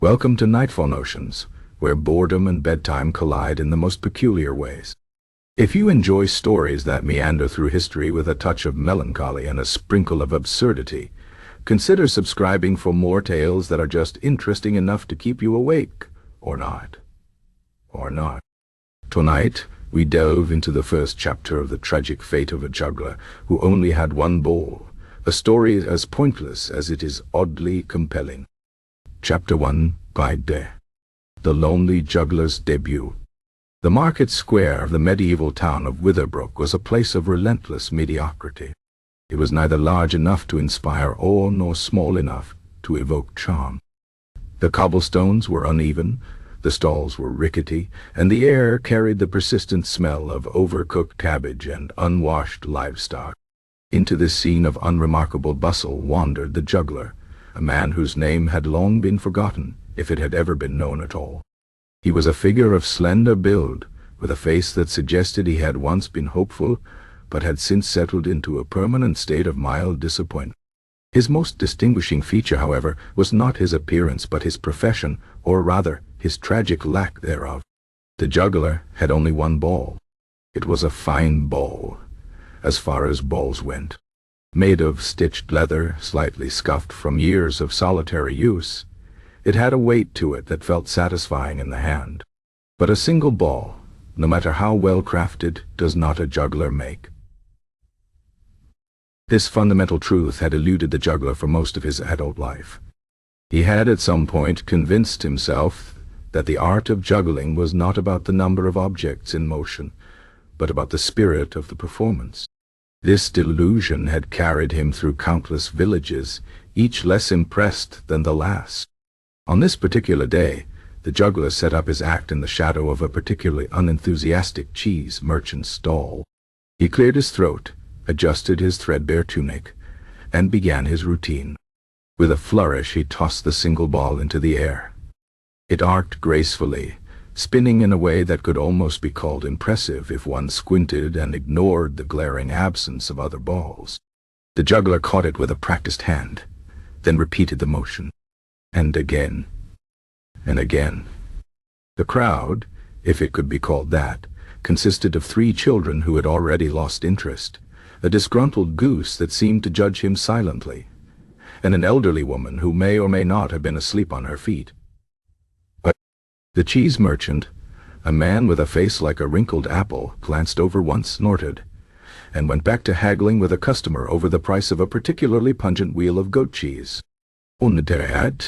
Welcome to Nightfall Notions, where boredom and bedtime collide in the most peculiar ways. If you enjoy stories that meander through history with a touch of melancholy and a sprinkle of absurdity, consider subscribing for more tales that are just interesting enough to keep you awake, or not. Or not. Tonight, we delve into the first chapter of the tragic fate of a juggler who only had one bowl, a story as pointless as it is oddly compelling. Chapter 1, Guide Day. The Lonely Juggler's Debut. The market square of the medieval town of Witherbrook was a place of relentless mediocrity. It was neither large enough to inspire awe nor small enough to evoke charm. The cobblestones were uneven, the stalls were rickety, and the air carried the persistent smell of overcooked cabbage and unwashed livestock. Into this scene of unremarkable bustle wandered the juggler, a man whose name had long been forgotten, if it had ever been known at all. He was a figure of slender build, with a face that suggested he had once been hopeful, but had since settled into a permanent state of mild disappointment. His most distinguishing feature, however, was not his appearance but his profession, or rather, his tragic lack thereof. The juggler had only one ball. It was a fine ball, as far as balls went. Made of stitched leather, slightly scuffed from years of solitary use, it had a weight to it that felt satisfying in the hand. But a single ball, no matter how well crafted, does not a juggler make. This fundamental truth had eluded the juggler for most of his adult life. He had at some point convinced himself that the art of juggling was not about the number of objects in motion, but about the spirit of the performance. This delusion had carried him through countless villages, each less impressed than the last. On this particular day, the juggler set up his act in the shadow of a particularly unenthusiastic cheese merchant's stall. He cleared his throat, adjusted his threadbare tunic, and began his routine. With a flourish, he tossed the single ball into the air. It arced gracefully, spinning in a way that could almost be called impressive if one squinted and ignored the glaring absence of other balls. The juggler caught it with a practiced hand, then repeated the motion. And again. And again. The crowd, if it could be called that, consisted of 3 children who had already lost interest, a disgruntled goose that seemed to judge him silently, and an elderly woman who may or may not have been asleep on her feet. The cheese merchant, a man with a face like a wrinkled apple, glanced over once, snorted, and went back to haggling with a customer over the price of a particularly pungent wheel of goat cheese. Undeterred,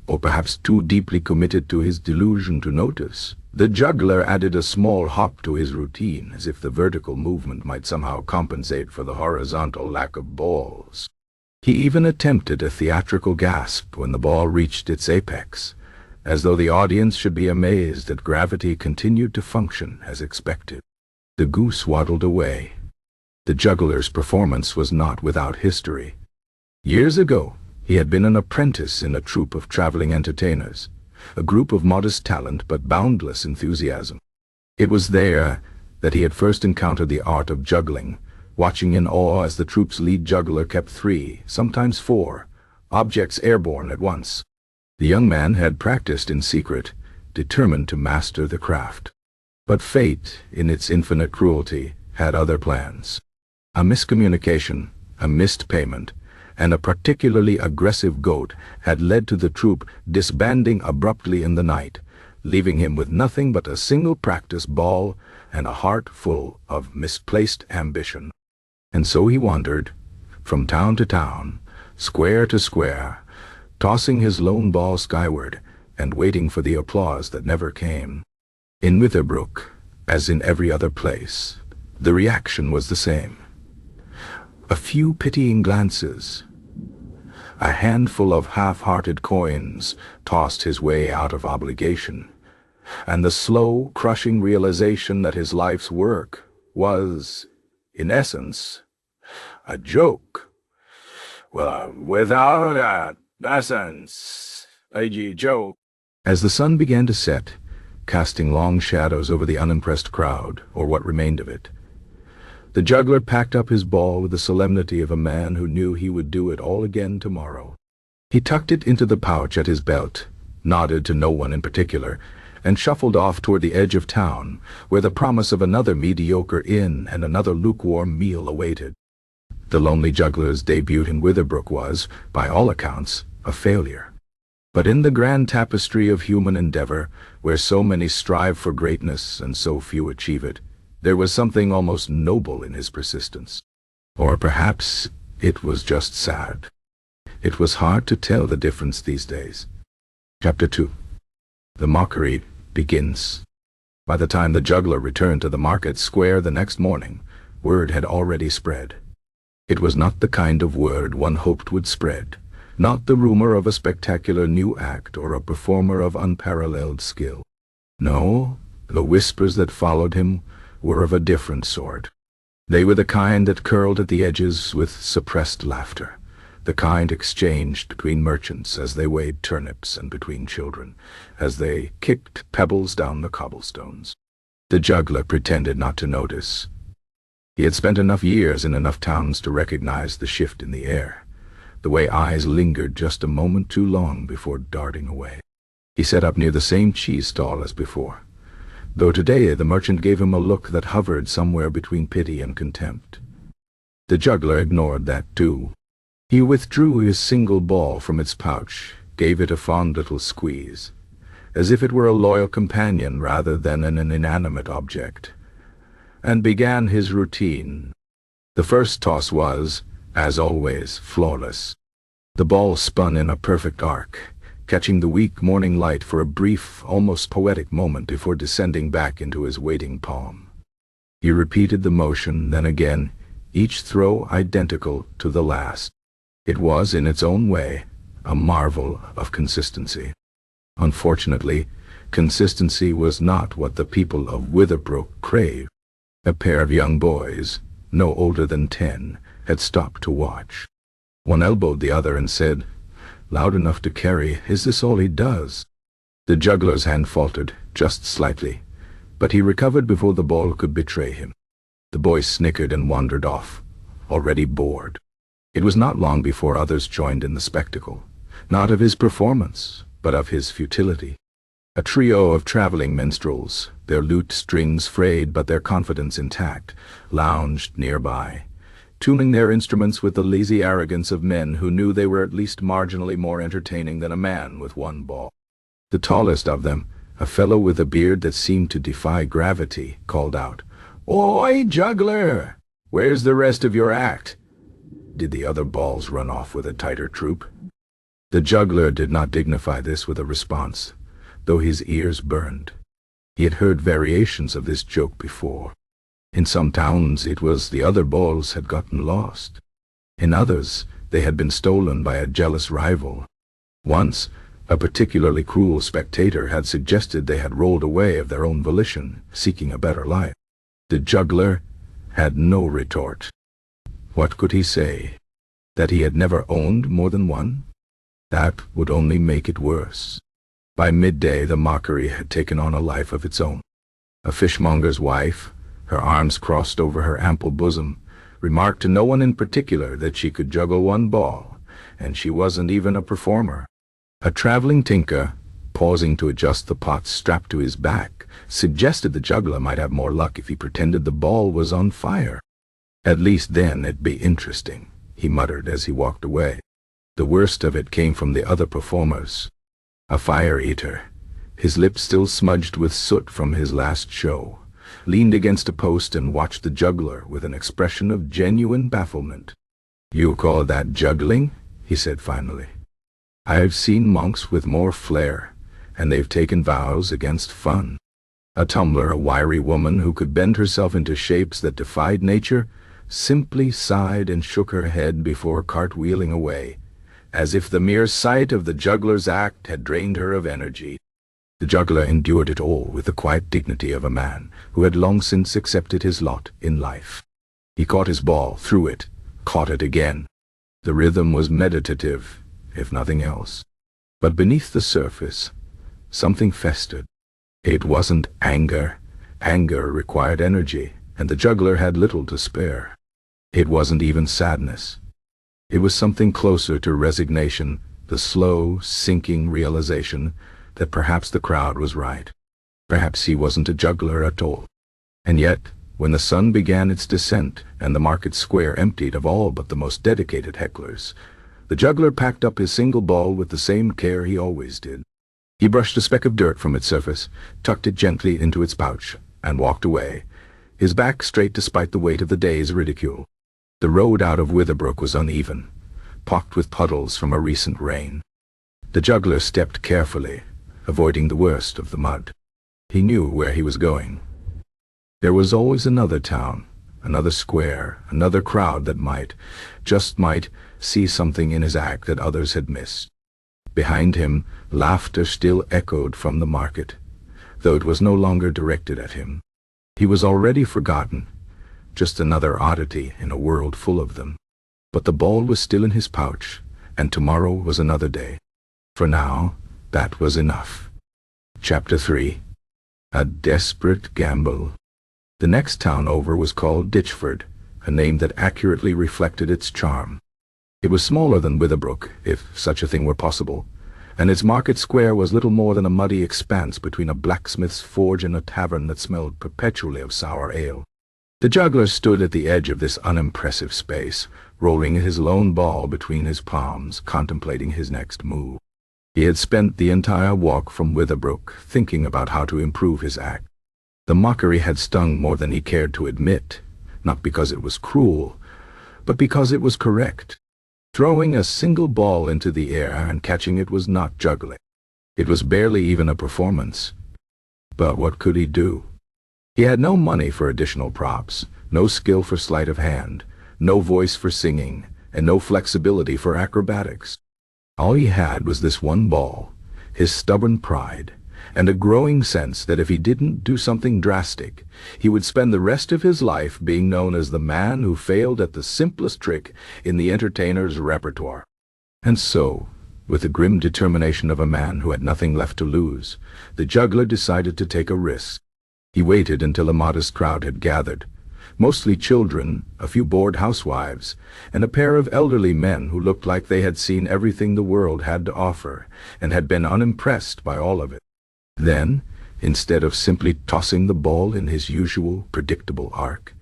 or perhaps too deeply committed to his delusion to notice, the juggler added a small hop to his routine, as if the vertical movement might somehow compensate for the horizontal lack of balls. He even attempted a theatrical gasp when the ball reached its apex, as though the audience should be amazed that gravity continued to function as expected. The goose waddled away. The juggler's performance was not without history. Years ago, he had been an apprentice in a troupe of traveling entertainers, a group of modest talent but boundless enthusiasm. It was there that he had first encountered the art of juggling, watching in awe as the troupe's lead juggler kept 3, sometimes 4, objects airborne at once. The young man had practiced in secret, determined to master the craft. But fate, in its infinite cruelty, had other plans. A miscommunication, a missed payment, and a particularly aggressive goat had led to the troupe disbanding abruptly in the night, leaving him with nothing but a single practice ball and a heart full of misplaced ambition. And so he wandered, from town to town, square to square, tossing his lone ball skyward and waiting for the applause that never came. In Witherbrook, as in every other place, the reaction was the same. A few pitying glances, a handful of half-hearted coins tossed his way out of obligation, and the slow, crushing realization that his life's work was, in essence, a joke. Well, without essence, a joke. As the sun began to set, casting long shadows over the unimpressed crowd, or what remained of it, the juggler packed up his ball with the solemnity of a man who knew he would do it all again tomorrow. He tucked it into the pouch at his belt, nodded to no one in particular, and shuffled off toward the edge of town, where the promise of another mediocre inn and another lukewarm meal awaited. The Lonely Juggler's debut in Witherbrook was, by all accounts, a failure. But in the grand tapestry of human endeavor, where so many strive for greatness and so few achieve it, there was something almost noble in his persistence. Or perhaps it was just sad. It was hard to tell the difference these days. Chapter 2. The Mockery begins. By the time the juggler returned to the market square the next morning, word had already spread. It was not the kind of word one hoped would spread, not the rumor of a spectacular new act or a performer of unparalleled skill. No, the whispers that followed him were of a different sort. They were the kind that curled at the edges with suppressed laughter, the kind exchanged between merchants as they weighed turnips and between children, as they kicked pebbles down the cobblestones. The juggler pretended not to notice. He had spent enough years in enough towns to recognize the shift in the air, the way eyes lingered just a moment too long before darting away. He set up near the same cheese stall as before, though today the merchant gave him a look that hovered somewhere between pity and contempt. The juggler ignored that too. He withdrew his single ball from its pouch, gave it a fond little squeeze, as if it were a loyal companion rather than an inanimate object, and began his routine. The first toss was, as always, flawless. The ball spun in a perfect arc, catching the weak morning light for a brief, almost poetic moment before descending back into his waiting palm. He repeated the motion, then again, each throw identical to the last. It was, in its own way, a marvel of consistency. Unfortunately, consistency was not what the people of Witherbrook craved. A pair of young boys, no older than 10, had stopped to watch. One elbowed the other and said, loud enough to carry, "Is this all he does?" The juggler's hand faltered, just slightly, but he recovered before the ball could betray him. The boys snickered and wandered off, already bored. It was not long before others joined in the spectacle, not of his performance, but of his futility. A trio of traveling minstrels, their lute strings frayed but their confidence intact, lounged nearby, tuning their instruments with the lazy arrogance of men who knew they were at least marginally more entertaining than a man with one ball. The tallest of them, a fellow with a beard that seemed to defy gravity, called out, "Oi, juggler! Where's the rest of your act?" Did the other balls run off with a tighter troop? The juggler did not dignify this with a response, though his ears burned. He had heard variations of this joke before. In some towns it was the other balls had gotten lost. In others they had been stolen by a jealous rival. Once, a particularly cruel spectator had suggested they had rolled away of their own volition, seeking a better life. The juggler had no retort. What could he say? That he had never owned more than one? That would only make it worse. By midday the Mockery had taken on a life of its own. A fishmonger's wife, her arms crossed over her ample bosom, remarked to no one in particular that she could juggle one ball, and she wasn't even a performer. A traveling tinker, pausing to adjust the pots strapped to his back, suggested the juggler might have more luck if he pretended the ball was on fire. At least then it'd be interesting, he muttered as he walked away. The worst of it came from the other performers. A fire-eater, his lips still smudged with soot from his last show, leaned against a post and watched the juggler with an expression of genuine bafflement. "You call that juggling?" he said finally. "I've seen monks with more flair, and they've taken vows against fun." A tumbler, a wiry woman who could bend herself into shapes that defied nature, simply sighed and shook her head before cartwheeling away, as if the mere sight of the juggler's act had drained her of energy. The juggler endured it all with the quiet dignity of a man who had long since accepted his lot in life. He caught his ball, threw it, caught it again. The rhythm was meditative, if nothing else. But beneath the surface, something festered. It wasn't anger. Anger required energy, and the juggler had little to spare. It wasn't even sadness. It was something closer to resignation, the slow, sinking realization that perhaps the crowd was right. Perhaps he wasn't a juggler at all. And yet, when the sun began its descent and the market square emptied of all but the most dedicated hecklers, the juggler packed up his single ball with the same care he always did. He brushed a speck of dirt from its surface, tucked it gently into its pouch, and walked away, his back straight despite the weight of the day's ridicule. The road out of Witherbrook was uneven, pocked with puddles from a recent rain. The juggler stepped carefully, avoiding the worst of the mud. He knew where he was going. There was always another town, another square, another crowd that might, just might, see something in his act that others had missed. Behind him, laughter still echoed from the market, though it was no longer directed at him. He was already forgotten, just another oddity in a world full of them. But the ball was still in his pouch, and tomorrow was another day. For now, that was enough. Chapter 3. A Desperate Gamble. The next town over was called Ditchford, a name that accurately reflected its charm. It was smaller than Witherbrook, if such a thing were possible, and its market square was little more than a muddy expanse between a blacksmith's forge and a tavern that smelled perpetually of sour ale. The juggler stood at the edge of this unimpressive space, rolling his lone ball between his palms, contemplating his next move. He had spent the entire walk from Witherbrook thinking about how to improve his act. The mockery had stung more than he cared to admit, not because it was cruel, but because it was correct. Throwing a single ball into the air and catching it was not juggling. It was barely even a performance. But what could he do? He had no money for additional props, no skill for sleight of hand, no voice for singing, and no flexibility for acrobatics. All he had was this one ball, his stubborn pride, and a growing sense that if he didn't do something drastic, he would spend the rest of his life being known as the man who failed at the simplest trick in the entertainer's repertoire. And so, with the grim determination of a man who had nothing left to lose, the juggler decided to take a risk. He waited until a modest crowd had gathered, mostly children, a few bored housewives, and a pair of elderly men who looked like they had seen everything the world had to offer and had been unimpressed by all of it. Then, instead of simply tossing the ball in his usual, predictable arc,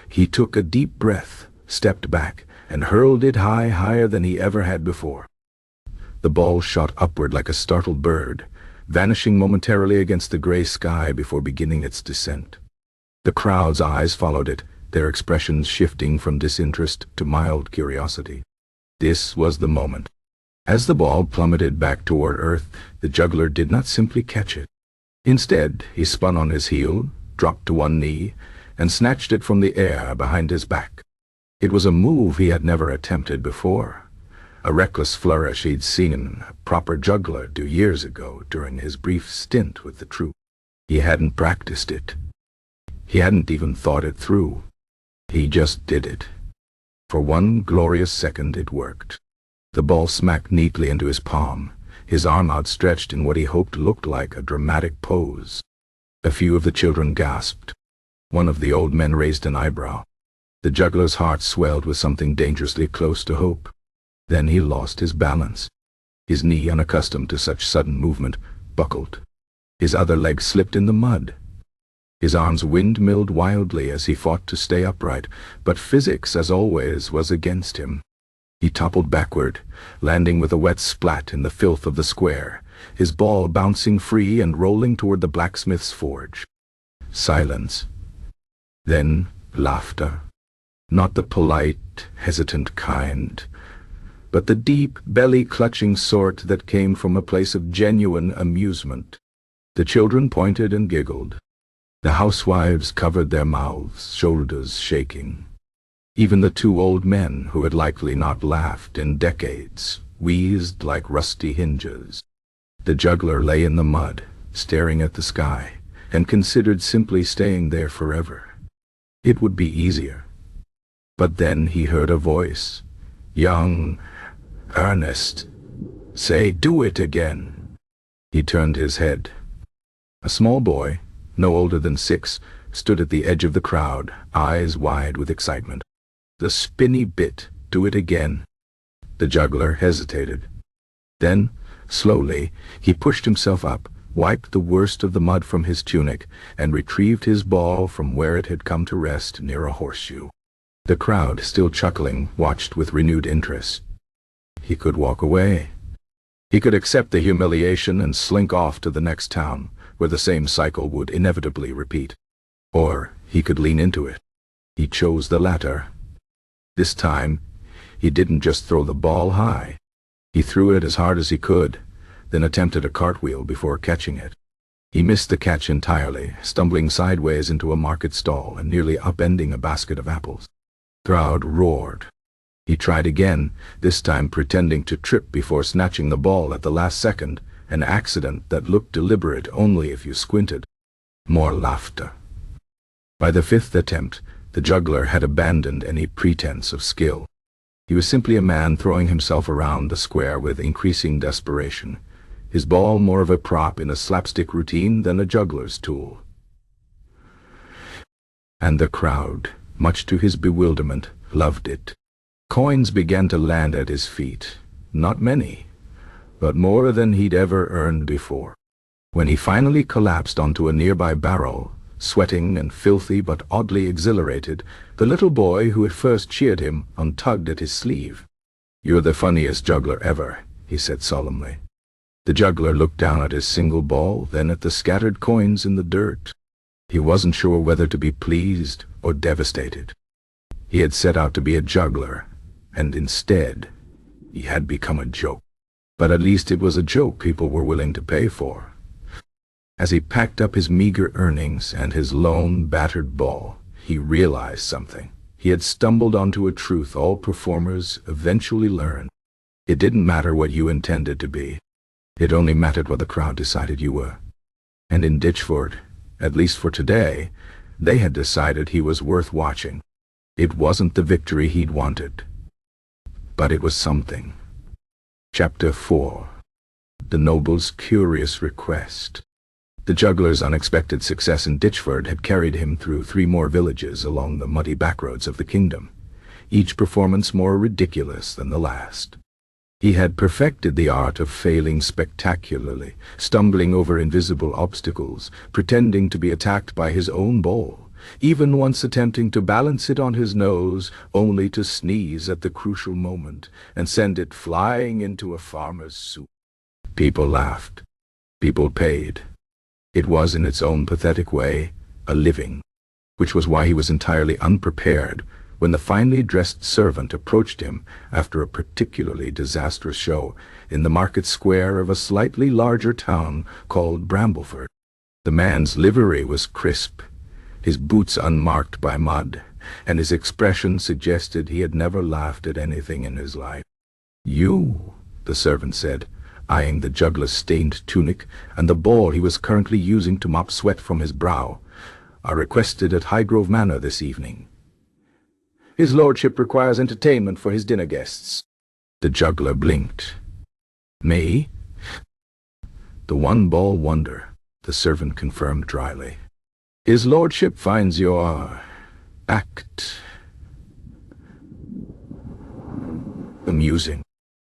he took a deep breath, stepped back, and hurled it higher than he ever had before. The ball shot upward like a startled bird, vanishing momentarily against the gray sky before beginning its descent. The crowd's eyes followed it, their expressions shifting from disinterest to mild curiosity. This was the moment. As the ball plummeted back toward earth, the juggler did not simply catch it. Instead, he spun on his heel, dropped to one knee, and snatched it from the air behind his back. It was a move he had never attempted before, a reckless flourish he'd seen a proper juggler do years ago during his brief stint with the troupe. He hadn't practiced it. He hadn't even thought it through. He just did it. For one glorious second it worked. The ball smacked neatly into his palm, his arm outstretched in what he hoped looked like a dramatic pose. A few of the children gasped. One of the old men raised an eyebrow. The juggler's heart swelled with something dangerously close to hope. Then he lost his balance. His knee, unaccustomed to such sudden movement, buckled. His other leg slipped in the mud. His arms windmilled wildly as he fought to stay upright, but physics, as always, was against him. He toppled backward, landing with a wet splat in the filth of the square, his ball bouncing free and rolling toward the blacksmith's forge. Silence. Then laughter. Not the polite, hesitant kind, but the deep, belly-clutching sort that came from a place of genuine amusement. The children pointed and giggled. The housewives covered their mouths, shoulders shaking. Even the two old men, who had likely not laughed in decades, wheezed like rusty hinges. The juggler lay in the mud, staring at the sky, and considered simply staying there forever. It would be easier. But then he heard a voice, young, earnest, say, "Do it again." He turned his head. A small boy, no older than 6, stood at the edge of the crowd, eyes wide with excitement. The spinny bit, do it again. The juggler hesitated. Then, Slowly, he pushed himself up, wiped the worst of the mud from his tunic, and retrieved his ball from where it had come to rest near a horseshoe. The crowd, still chuckling, watched with renewed interest. He could walk away. He could accept the humiliation and slink off to the next town, where the same cycle would inevitably repeat. Or he could lean into it. He chose the latter. This time, he didn't just throw the ball high. He threw it as hard as he could, then attempted a cartwheel before catching it. He missed the catch entirely, stumbling sideways into a market stall and nearly upending a basket of apples. The crowd roared. He tried again, this time pretending to trip before snatching the ball at the last second, an accident that looked deliberate only if you squinted. More laughter. By the fifth attempt, the juggler had abandoned any pretense of skill. He was simply a man throwing himself around the square with increasing desperation, his ball more of a prop in a slapstick routine than a juggler's tool. And the crowd, much to his bewilderment, loved it. Coins began to land at his feet, not many, but more than he'd ever earned before. When he finally collapsed onto a nearby barrel, sweating and filthy but oddly exhilarated, the little boy who had first cheered him untugged at his sleeve. "You're the funniest juggler ever," he said solemnly. The juggler looked down at his single ball, then at the scattered coins in the dirt. He wasn't sure whether to be pleased or devastated. He had set out to be a juggler, and instead, he had become a joke. But at least it was a joke people were willing to pay for. As he packed up his meager earnings and his lone, battered ball, he realized something. He had stumbled onto a truth all performers eventually learn. It didn't matter what you intended to be. It only mattered what the crowd decided you were. And in Ditchford, at least for today, they had decided he was worth watching. It wasn't the victory he'd wanted, but it was something. Chapter 4. The Noble's Curious Request. The juggler's unexpected success in Ditchford had carried him through 3 more villages along the muddy backroads of the kingdom, each performance more ridiculous than the last. He had perfected the art of failing spectacularly, stumbling over invisible obstacles, pretending to be attacked by his own ball, even once attempting to balance it on his nose, only to sneeze at the crucial moment and send it flying into a farmer's soup. People laughed. People paid. It was, in its own pathetic way, a living, which was why he was entirely unprepared when the finely dressed servant approached him after a particularly disastrous show in the market square of a slightly larger town called Brambleford. The man's livery was crisp, his boots unmarked by mud, and his expression suggested he had never laughed at anything in his life. "You," the servant said, eyeing the juggler's stained tunic and the ball he was currently using to mop sweat from his brow, "are requested at Highgrove Manor this evening. His lordship requires entertainment for his dinner guests." The juggler blinked. "Me?" "The one-ball wonder," the servant confirmed dryly. "His lordship finds your act amusing."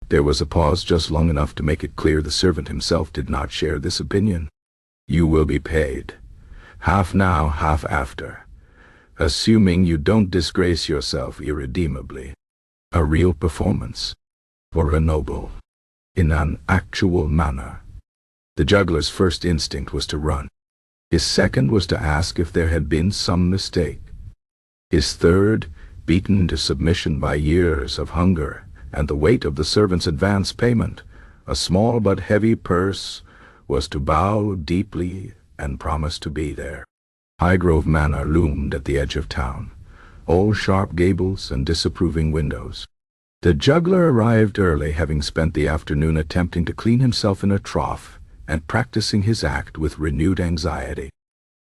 There was a pause just long enough to make it clear the servant himself did not share this opinion. "You will be paid. Half now, half after. Assuming you don't disgrace yourself irredeemably. A real performance. For a noble. In an actual manner." The juggler's first instinct was to run. His second was to ask if there had been some mistake. His third, beaten into submission by years of hunger and the weight of the servant's advance payment, a small but heavy purse, was to bow deeply and promise to be there. Highgrove Manor loomed at the edge of town, all sharp gables and disapproving windows. The juggler arrived early, having spent the afternoon attempting to clean himself in a trough and practicing his act with renewed anxiety.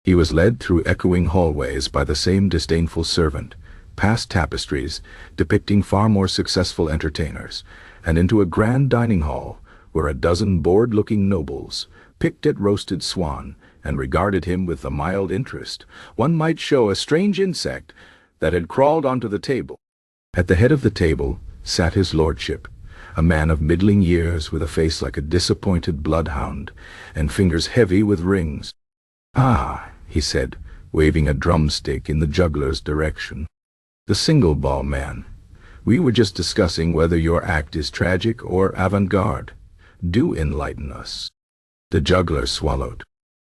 He was led through echoing hallways by the same disdainful servant, past tapestries depicting far more successful entertainers, and into a grand dining hall where a dozen bored-looking nobles picked at roasted swan and regarded him with a mild interest one might show a strange insect that had crawled onto the table. At the head of the table sat his lordship, a man of middling years with a face like a disappointed bloodhound and fingers heavy with rings. "Ah," he said, waving a drumstick in the juggler's direction. "The single ball man. We were just discussing whether your act is tragic or avant-garde. Do enlighten us." The juggler swallowed.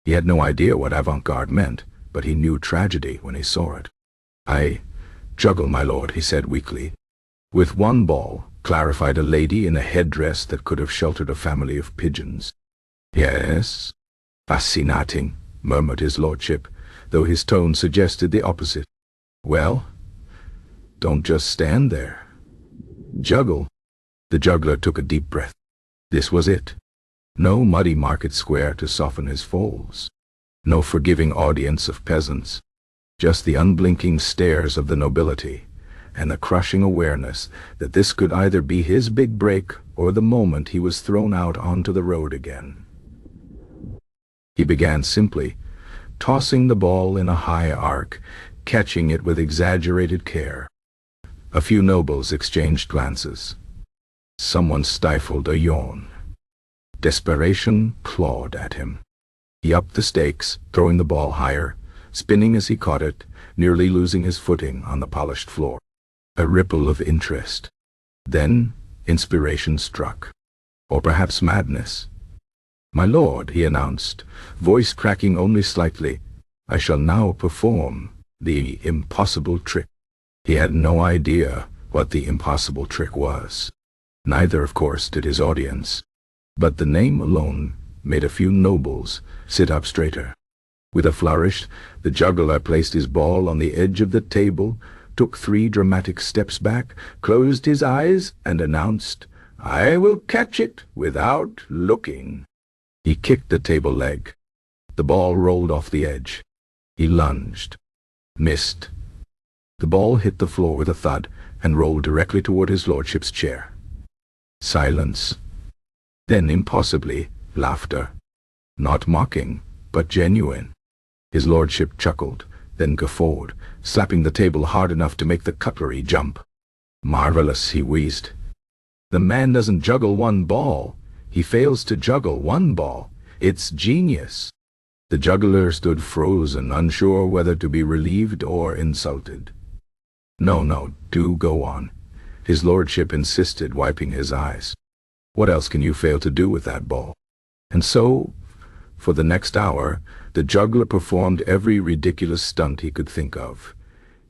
He had no idea what avant-garde meant, but he knew tragedy when he saw it. "I juggle, my lord," he said weakly. "With one ball," clarified a lady in a headdress that could have sheltered a family of pigeons. "Yes? Fascinating," murmured his lordship, though his tone suggested the opposite. "Well, don't just stand there. Juggle." The juggler took a deep breath. This was it. No muddy market square to soften his foals. No forgiving audience of peasants. Just the unblinking stares of the nobility, and the crushing awareness that this could either be his big break or the moment he was thrown out onto the road again. He began simply, tossing the ball in a high arc, catching it with exaggerated care. A few nobles exchanged glances. Someone stifled a yawn. Desperation clawed at him. He upped the stakes, throwing the ball higher, spinning as he caught it, nearly losing his footing on the polished floor. A ripple of interest. Then inspiration struck. Or perhaps madness. "My lord," he announced, voice cracking only slightly, "I shall now perform the impossible trick." He had no idea what the impossible trick was. Neither, of course, did his audience. But the name alone made a few nobles sit up straighter. With a flourish, the juggler placed his ball on the edge of the table, took 3 dramatic steps back, closed his eyes, and announced, "I will catch it without looking." He kicked the table leg. The ball rolled off the edge. He lunged. Missed. The ball hit the floor with a thud and rolled directly toward his lordship's chair. Silence. Then, impossibly, laughter. Not mocking, but genuine. His lordship chuckled, then guffawed, slapping the table hard enough to make the cutlery jump. "Marvelous," he wheezed. "The man doesn't juggle one ball. He fails to juggle one ball. It's genius." The juggler stood frozen, unsure whether to be relieved or insulted. No, do go on," his lordship insisted, wiping his eyes. "What else can you fail to do with that ball?" And so, for the next hour, the juggler performed every ridiculous stunt he could think of,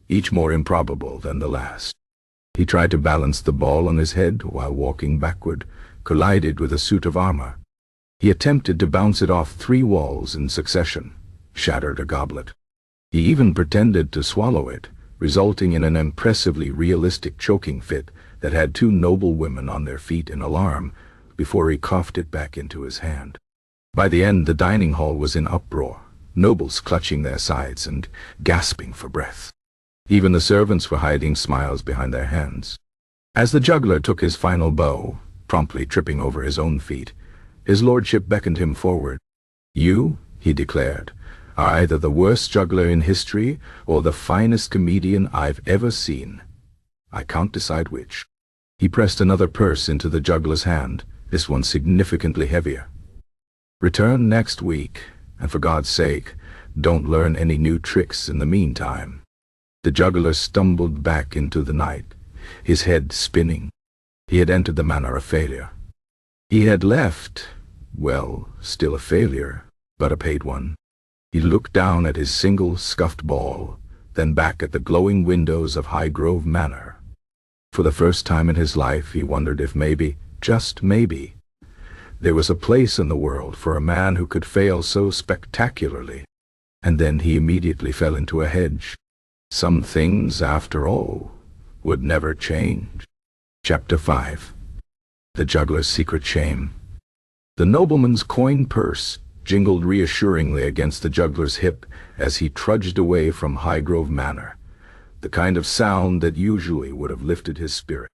each more improbable than the last. He tried to balance the ball on his head while walking backward, collided with a suit of armor. He attempted to bounce it off 3 walls in succession, shattered a goblet. He even pretended to swallow it, resulting in an impressively realistic choking fit that had 2 noble women on their feet in alarm before he coughed it back into his hand. By the end, the dining hall was in uproar, nobles clutching their sides and gasping for breath. Even the servants were hiding smiles behind their hands. As the juggler took his final bow, promptly tripping over his own feet, his lordship beckoned him forward. "You," he declared, "are either the worst juggler in history or the finest comedian I've ever seen. I can't decide which." He pressed another purse into the juggler's hand, this one significantly heavier. "Return next week, and for God's sake, don't learn any new tricks in the meantime." The juggler stumbled back into the night, his head spinning. He had entered the manor a failure. He had left, well, still a failure, but a paid one. He looked down at his single scuffed ball, then back at the glowing windows of Highgrove Manor. For the first time in his life, he wondered if maybe, just maybe, there was a place in the world for a man who could fail so spectacularly. And then he immediately fell into a hedge. Some things, after all, would never change. Chapter 5. The Juggler's Secret Shame. The nobleman's coin purse jingled reassuringly against the juggler's hip as he trudged away from Highgrove Manor, the kind of sound that usually would have lifted his spirit.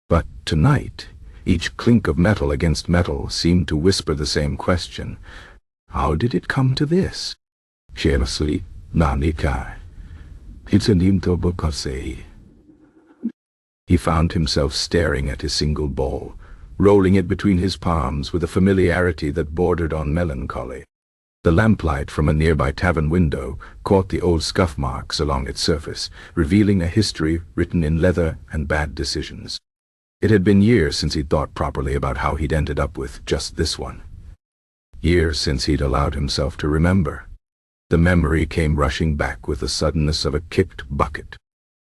But tonight, each clink of metal against metal seemed to whisper the same question. How did it come to this? Carelessly, Nanikai. He found himself staring at his single ball, rolling it between his palms with a familiarity that bordered on melancholy. The lamplight from a nearby tavern window caught the old scuff marks along its surface, revealing a history written in leather and bad decisions. It had been years since he'd thought properly about how he'd ended up with just this one. Years since he'd allowed himself to remember. The memory came rushing back with the suddenness of a kicked bucket.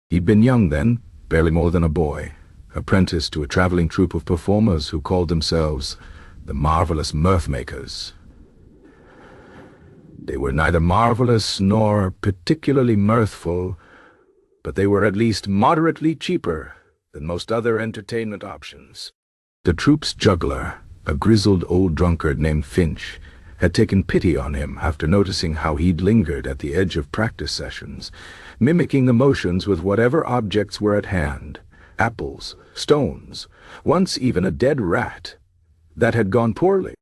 He'd been young then, barely more than a boy, apprenticed to a traveling troupe of performers who called themselves the Marvelous Mirthmakers. They were neither marvelous nor particularly mirthful, but they were at least moderately cheaper than most other entertainment options. The troupe's juggler, a grizzled old drunkard named Finch, had taken pity on him after noticing how he'd lingered at the edge of practice sessions, mimicking the motions with whatever objects were at hand, apples, stones, once even a dead rat. That had gone poorly.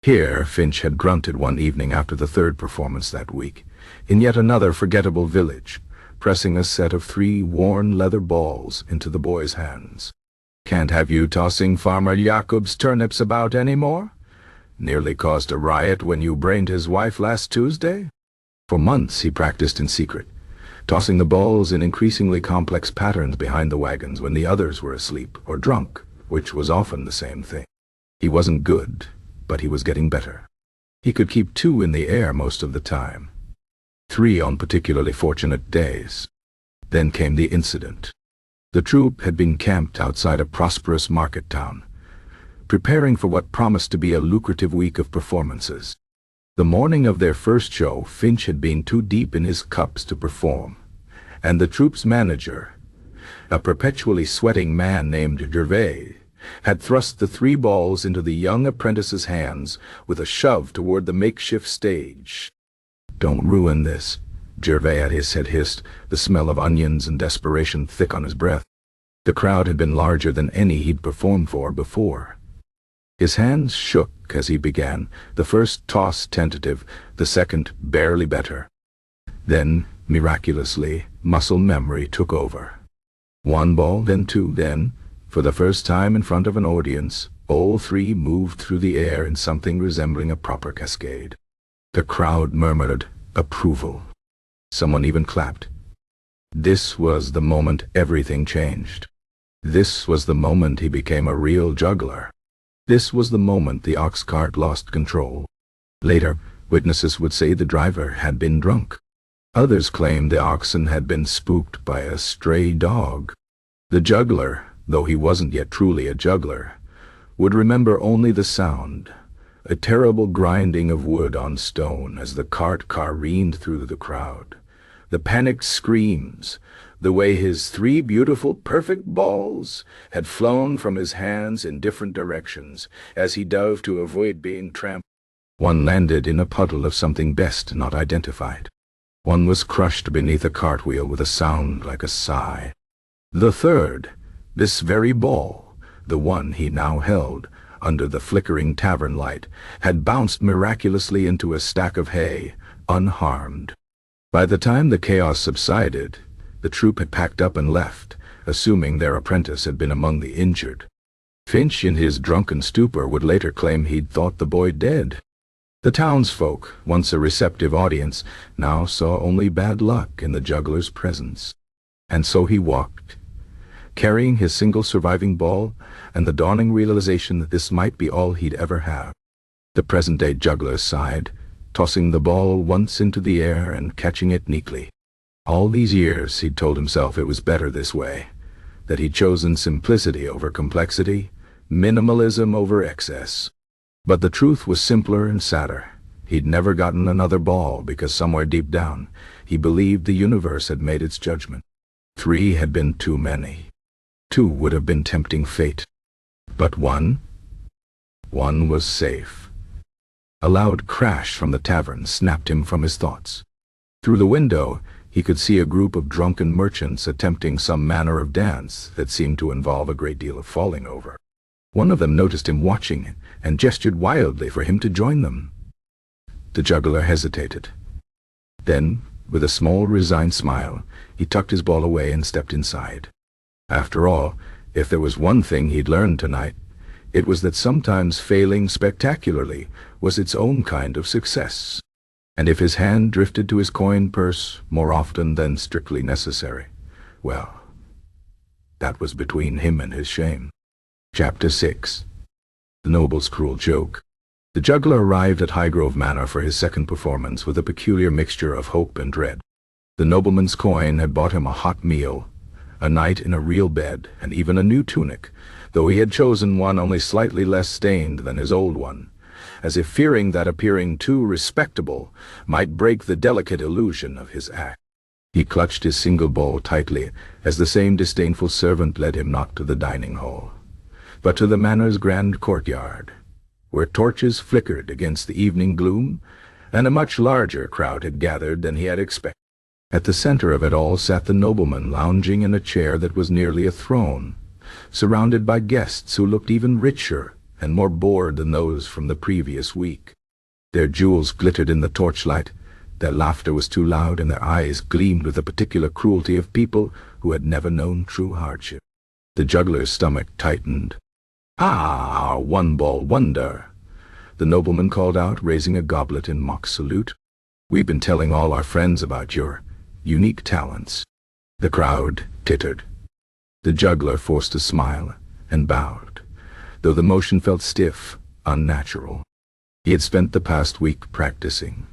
Here Finch had grunted one evening after the third performance that week, in yet another forgettable village, pressing a set of 3 worn leather balls into the boy's hands. "Can't have you tossing Farmer Jacob's turnips about any more? Nearly caused a riot when you brained his wife last Tuesday?" For months he practiced in secret, tossing the balls in increasingly complex patterns behind the wagons when the others were asleep or drunk, which was often the same thing. He wasn't good, but he was getting better. He could keep 2 in the air most of the time, 3 on particularly fortunate days. Then came the incident. The troupe had been camped outside a prosperous market town, preparing for what promised to be a lucrative week of performances. The morning of their first show, Finch had been too deep in his cups to perform, and the troupe's manager, a perpetually sweating man named Gervais, had thrust the 3 balls into the young apprentice's hands with a shove toward the makeshift stage. "Don't ruin this," Gervais had hissed, the smell of onions and desperation thick on his breath. The crowd had been larger than any he'd performed for before. His hands shook as he began, the first toss tentative, the second barely better. Then, miraculously, muscle memory took over. 1 ball, then 2, then, for the first time in front of an audience, all 3 moved through the air in something resembling a proper cascade. The crowd murmured approval. Someone even clapped. This was the moment everything changed. This was the moment he became a real juggler. This was the moment the ox cart lost control. Later, witnesses would say the driver had been drunk. Others claimed the oxen had been spooked by a stray dog. The juggler, though he wasn't yet truly a juggler, would remember only the sound, a terrible grinding of wood on stone as the cart careened through the crowd, the panicked screams, the way his 3 beautiful, perfect balls had flown from his hands in different directions as he dove to avoid being trampled. One landed in a puddle of something best not identified. One was crushed beneath a cartwheel with a sound like a sigh. The third, this very ball, the one he now held under the flickering tavern light, had bounced miraculously into a stack of hay, unharmed. By the time the chaos subsided, the troupe had packed up and left, assuming their apprentice had been among the injured. Finch, in his drunken stupor, would later claim he'd thought the boy dead. The townsfolk, once a receptive audience, now saw only bad luck in the juggler's presence. And so he walked, carrying his single surviving ball and the dawning realization that this might be all he'd ever have. The present-day juggler sighed, tossing the ball once into the air and catching it neatly. All these years he'd told himself it was better this way, that he'd chosen simplicity over complexity, minimalism over excess. But the truth was simpler and sadder. He'd never gotten another ball because somewhere deep down he believed the universe had made its judgment. 3 had been too many. 2 would have been tempting fate. But one was safe. A loud crash from the tavern snapped him from his thoughts. Through the window, he could see a group of drunken merchants attempting some manner of dance that seemed to involve a great deal of falling over. One of them noticed him watching and gestured wildly for him to join them. The juggler hesitated. Then, with a small, resigned smile, he tucked his ball away and stepped inside. After all, if there was one thing he'd learned tonight, It was that sometimes failing spectacularly was its own kind of success, and if his hand drifted to his coin purse more often than strictly necessary, well, that was between him and his shame. Chapter 6. The Noble's Cruel Joke. The juggler arrived at Highgrove Manor for his second performance with a peculiar mixture of hope and dread. The nobleman's coin had bought him a hot meal, a night in a real bed, and even a new tunic, though he had chosen one only slightly less stained than his old one, as if fearing that appearing too respectable might break the delicate illusion of his act. He clutched his single bowl tightly as the same disdainful servant led him not to the dining hall, but to the manor's grand courtyard, where torches flickered against the evening gloom, and a much larger crowd had gathered than he had expected. At the center of it all sat the nobleman, lounging in a chair that was nearly a throne, surrounded by guests who looked even richer and more bored than those from the previous week. Their jewels glittered in the torchlight, their laughter was too loud, and their eyes gleamed with the particular cruelty of people who had never known true hardship. The juggler's stomach tightened. "Ah, one-ball wonder," the nobleman called out, raising a goblet in mock salute. "We've been telling all our friends about your unique talents." The crowd tittered. The juggler forced a smile and bowed, though the motion felt stiff, unnatural. He had spent the past week practicing.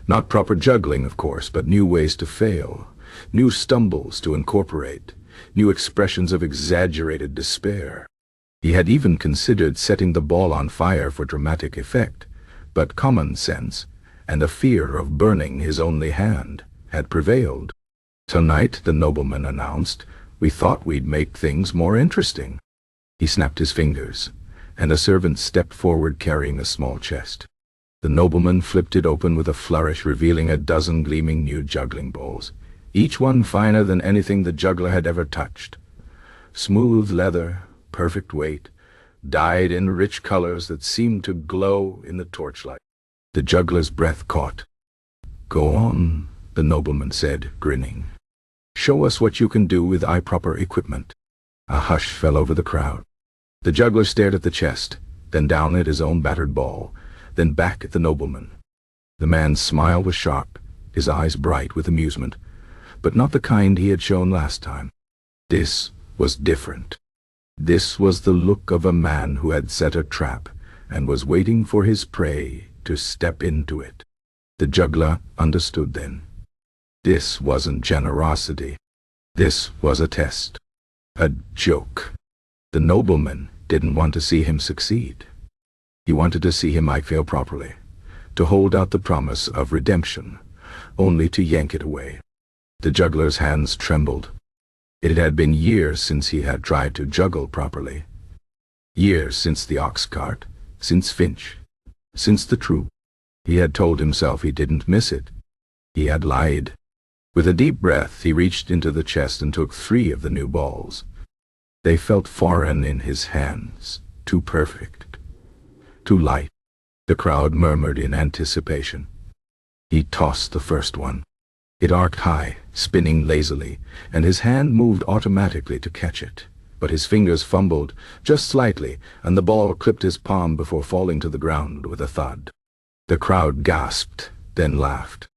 Not proper juggling, of course, but new ways to fail, new stumbles to incorporate, new expressions of exaggerated despair. He had even considered setting the ball on fire for dramatic effect, but common sense and a fear of burning his only hand had prevailed. "Tonight," the nobleman announced, "we thought we'd make things more interesting." He snapped his fingers, and a servant stepped forward carrying a small chest. The nobleman flipped it open with a flourish, revealing a dozen gleaming new juggling bowls, each one finer than anything the juggler had ever touched. Smooth leather, perfect weight, dyed in rich colors that seemed to glow in the torchlight. The juggler's breath caught. "Go on," the nobleman said, grinning. "Show us what you can do with proper equipment." A hush fell over the crowd. The juggler stared at the chest, then down at his own battered ball, then back at the nobleman. The man's smile was sharp, his eyes bright with amusement, but not the kind he had shown last time. This was different. This was the look of a man who had set a trap and was waiting for his prey to step into it. The juggler understood then. This wasn't generosity. This was a test. A joke. The nobleman didn't want to see him succeed. He wanted to see him fail properly, to hold out the promise of redemption, only to yank it away. The juggler's hands trembled. It had been years since he had tried to juggle properly. Years since the ox cart, since Finch, since the troop. He had told himself he didn't miss it. He had lied. With a deep breath, he reached into the chest and took 3 of the new balls. They felt foreign in his hands, too perfect, too light. The crowd murmured in anticipation. He tossed the first one. It arced high, spinning lazily, and his hand moved automatically to catch it. But his fingers fumbled, just slightly, and the ball clipped his palm before falling to the ground with a thud. The crowd gasped, then laughed.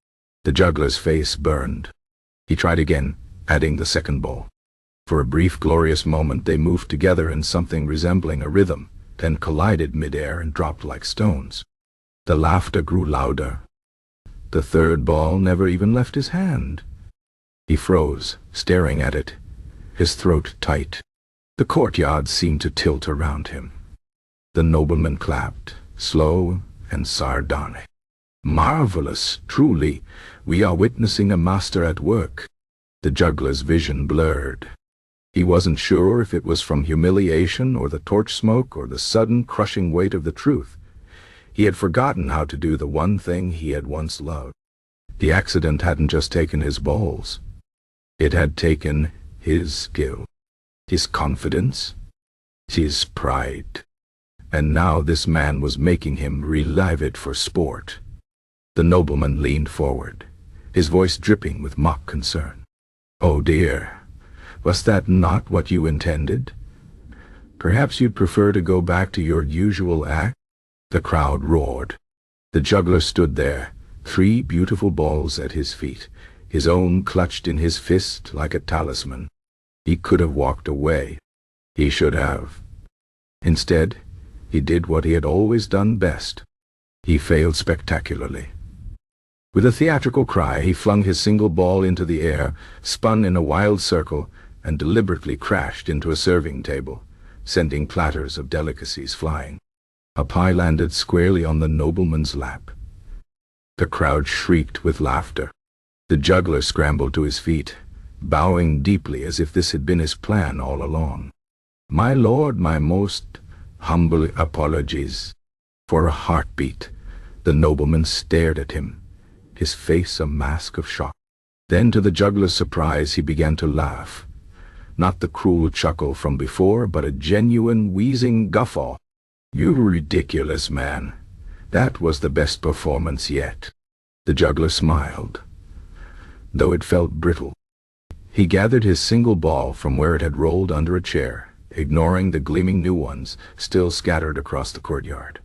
The juggler's face burned. He tried again, adding the second ball. For a brief, glorious moment they moved together in something resembling a rhythm, then collided midair and dropped like stones. The laughter grew louder. The third ball never even left his hand. He froze, staring at it, his throat tight. The courtyard seemed to tilt around him. The nobleman clapped, slow and sardonic. "Marvelous, truly. We are witnessing a master at work." The juggler's vision blurred. He wasn't sure if it was from humiliation or the torch smoke or the sudden crushing weight of the truth. He had forgotten how to do the one thing he had once loved. The accident hadn't just taken his balls. It had taken his skill, his confidence, his pride. And now this man was making him relive it for sport. The nobleman leaned forward, his voice dripping with mock concern. "Oh dear, was that not what you intended?" Perhaps you'd prefer to go back to your usual act? The crowd roared. The juggler stood there, 3 beautiful balls at his feet, his own clutched in his fist like a talisman. He could have walked away. He should have. Instead, he did what he had always done best. He failed spectacularly. With a theatrical cry, he flung his single ball into the air, spun in a wild circle, and deliberately crashed into a serving table, sending platters of delicacies flying. A pie landed squarely on the nobleman's lap. The crowd shrieked with laughter. The juggler scrambled to his feet, bowing deeply as if this had been his plan all along. "My lord, my most humble apologies." For a heartbeat, the nobleman stared at him, his face a mask of shock. Then, to the juggler's surprise, he began to laugh. Not the cruel chuckle from before, but a genuine wheezing guffaw. "You ridiculous man. That was the best performance yet." The juggler smiled, though it felt brittle. He gathered his single ball from where it had rolled under a chair, ignoring the gleaming new ones still scattered across the courtyard.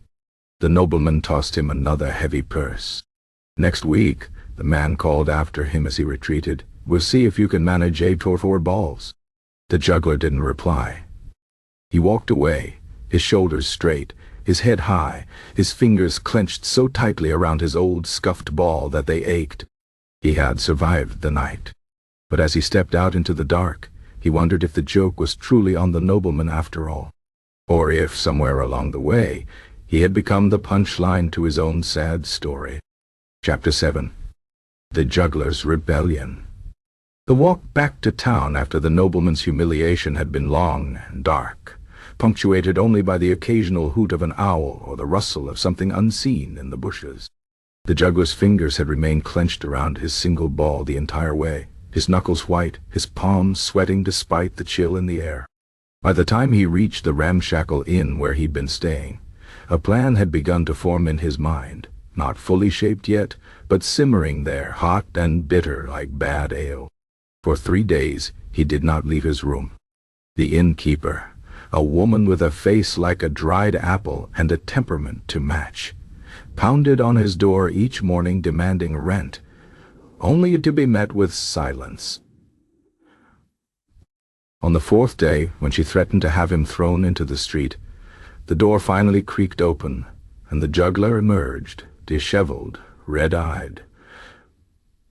The nobleman tossed him another heavy purse. "Next week," the man called after him as he retreated, "we'll see if you can manage 8 or 4 balls." The juggler didn't reply. He walked away, his shoulders straight, his head high, his fingers clenched so tightly around his old scuffed ball that they ached. He had survived the night. But as he stepped out into the dark, he wondered if the joke was truly on the nobleman after all, or if, somewhere along the way, he had become the punchline to his own sad story. Chapter 7. The Juggler's Rebellion. The walk back to town after the nobleman's humiliation had been long and dark, punctuated only by the occasional hoot of an owl or the rustle of something unseen in the bushes. The juggler's fingers had remained clenched around his single ball the entire way, his knuckles white, his palms sweating despite the chill in the air. By the time he reached the ramshackle inn where he'd been staying, a plan had begun to form in his mind, not fully shaped yet, but simmering there, hot and bitter like bad ale. For 3 days he did not leave his room. The innkeeper, a woman with a face like a dried apple and a temperament to match, pounded on his door each morning demanding rent, only to be met with silence. On the 4th day, when she threatened to have him thrown into the street, the door finally creaked open, and the juggler emerged, disheveled, red-eyed,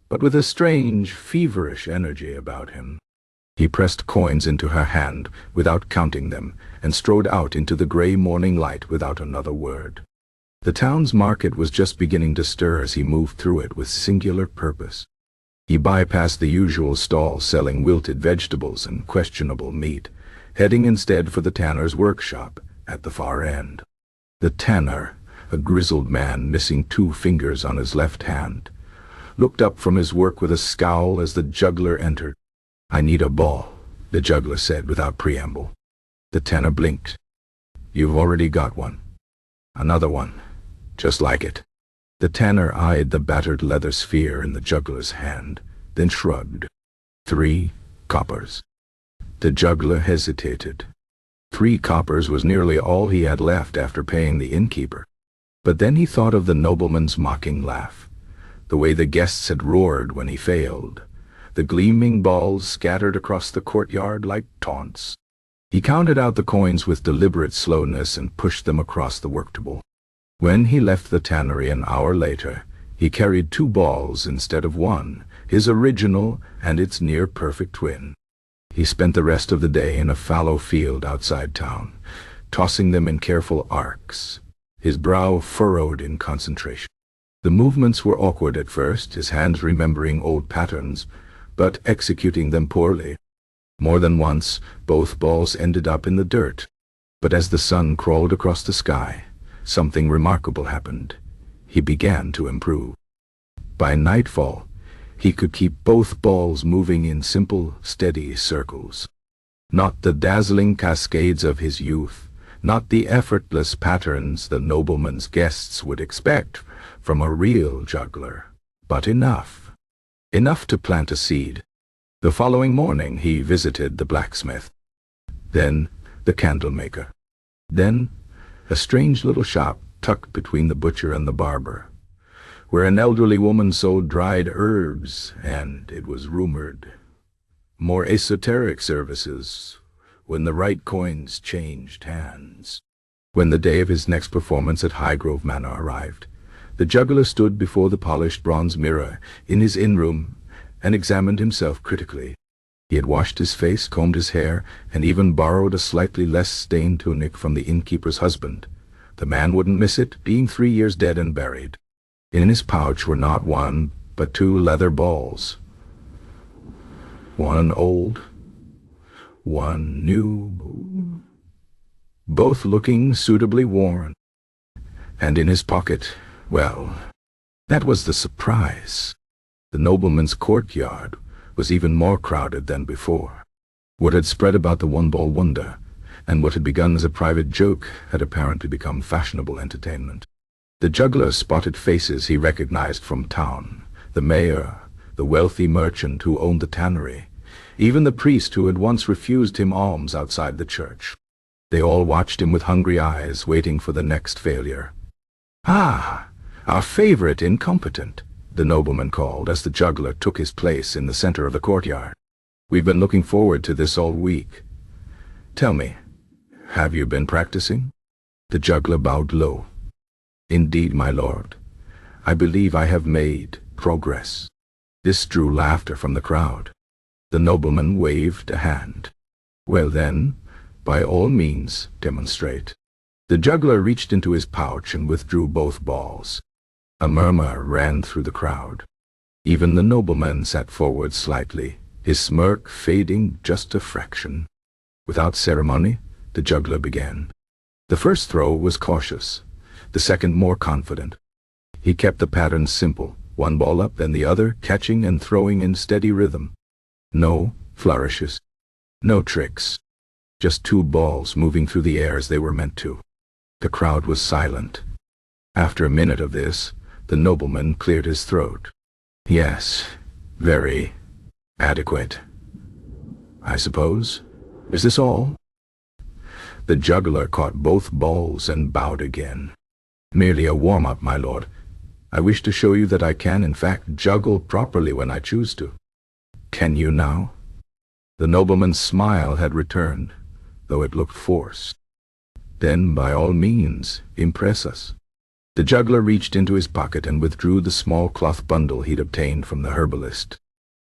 but with a strange, feverish energy about him. He pressed coins into her hand without counting them, and strode out into the gray morning light without another word. The town's market was just beginning to stir as he moved through it with singular purpose. He bypassed the usual stalls selling wilted vegetables and questionable meat, heading instead for the tanner's workshop at the far end. The tanner, a grizzled man missing 2 fingers on his left hand, looked up from his work with a scowl as the juggler entered. "I need a ball," the juggler said without preamble. The tanner blinked. "You've already got one." "Another one, just like it." The tanner eyed the battered leather sphere in the juggler's hand, then shrugged. 3 coppers. The juggler hesitated. 3 coppers was nearly all he had left after paying the innkeeper. But then he thought of the nobleman's mocking laugh, the way the guests had roared when he failed, the gleaming balls scattered across the courtyard like taunts. He counted out the coins with deliberate slowness and pushed them across the worktable. When he left the tannery an hour later, he carried 2 balls instead of 1, his original and its near-perfect twin. He spent the rest of the day in a fallow field outside town, tossing them in careful arcs, his brow furrowed in concentration. The movements were awkward at first, his hands remembering old patterns, but executing them poorly. More than once, both balls ended up in the dirt. But as the sun crawled across the sky, something remarkable happened. He began to improve. By nightfall, he could keep both balls moving in simple, steady circles. Not the dazzling cascades of his youth, not the effortless patterns the nobleman's guests would expect from a real juggler, but enough. Enough to plant a seed. The following morning he visited the blacksmith. Then the candle maker. Then, a strange little shop tucked between the butcher and the barber, where an elderly woman sold dried herbs and, it was rumored, more esoteric services when the right coins changed hands. When the day of his next performance at Highgrove Manor arrived, the juggler stood before the polished bronze mirror in his inn-room and examined himself critically. He had washed his face, combed his hair, and even borrowed a slightly less stained tunic from the innkeeper's husband. The man wouldn't miss it, being 3 years dead and buried. In his pouch were not one, but 2 leather balls. One old, one new, both looking suitably worn. And in his pocket, well, that was the surprise. The nobleman's courtyard was even more crowded than before. What had spread about the one-ball wonder, and what had begun as a private joke, had apparently become fashionable entertainment. The juggler spotted faces he recognized from town, the mayor, the wealthy merchant who owned the tannery, even the priest who had once refused him alms outside the church. They all watched him with hungry eyes, waiting for the next failure. "Ah, our favorite incompetent," the nobleman called as the juggler took his place in the center of the courtyard. "We've been looking forward to this all week. Tell me, have you been practicing?" The juggler bowed low. "Indeed, my lord, I believe I have made progress." This drew laughter from the crowd. The nobleman waved a hand. "Well then, by all means, demonstrate." The juggler reached into his pouch and withdrew both balls. A murmur ran through the crowd. Even the nobleman sat forward slightly, his smirk fading just a fraction. Without ceremony, the juggler began. The first throw was cautious, the second more confident. He kept the pattern simple, one ball up, then the other, catching and throwing in steady rhythm. No flourishes, no tricks, just 2 balls moving through the air as they were meant to. The crowd was silent. After a minute of this, the nobleman cleared his throat. "Yes, very adequate, I suppose. Is this all?" The juggler caught both balls and bowed again. "Merely a warm-up, my lord. I wish to show you that I can, in fact, juggle properly when I choose to." "Can you now?" The nobleman's smile had returned, though it looked forced. "Then, by all means, impress us." The juggler reached into his pocket and withdrew the small cloth bundle he'd obtained from the herbalist.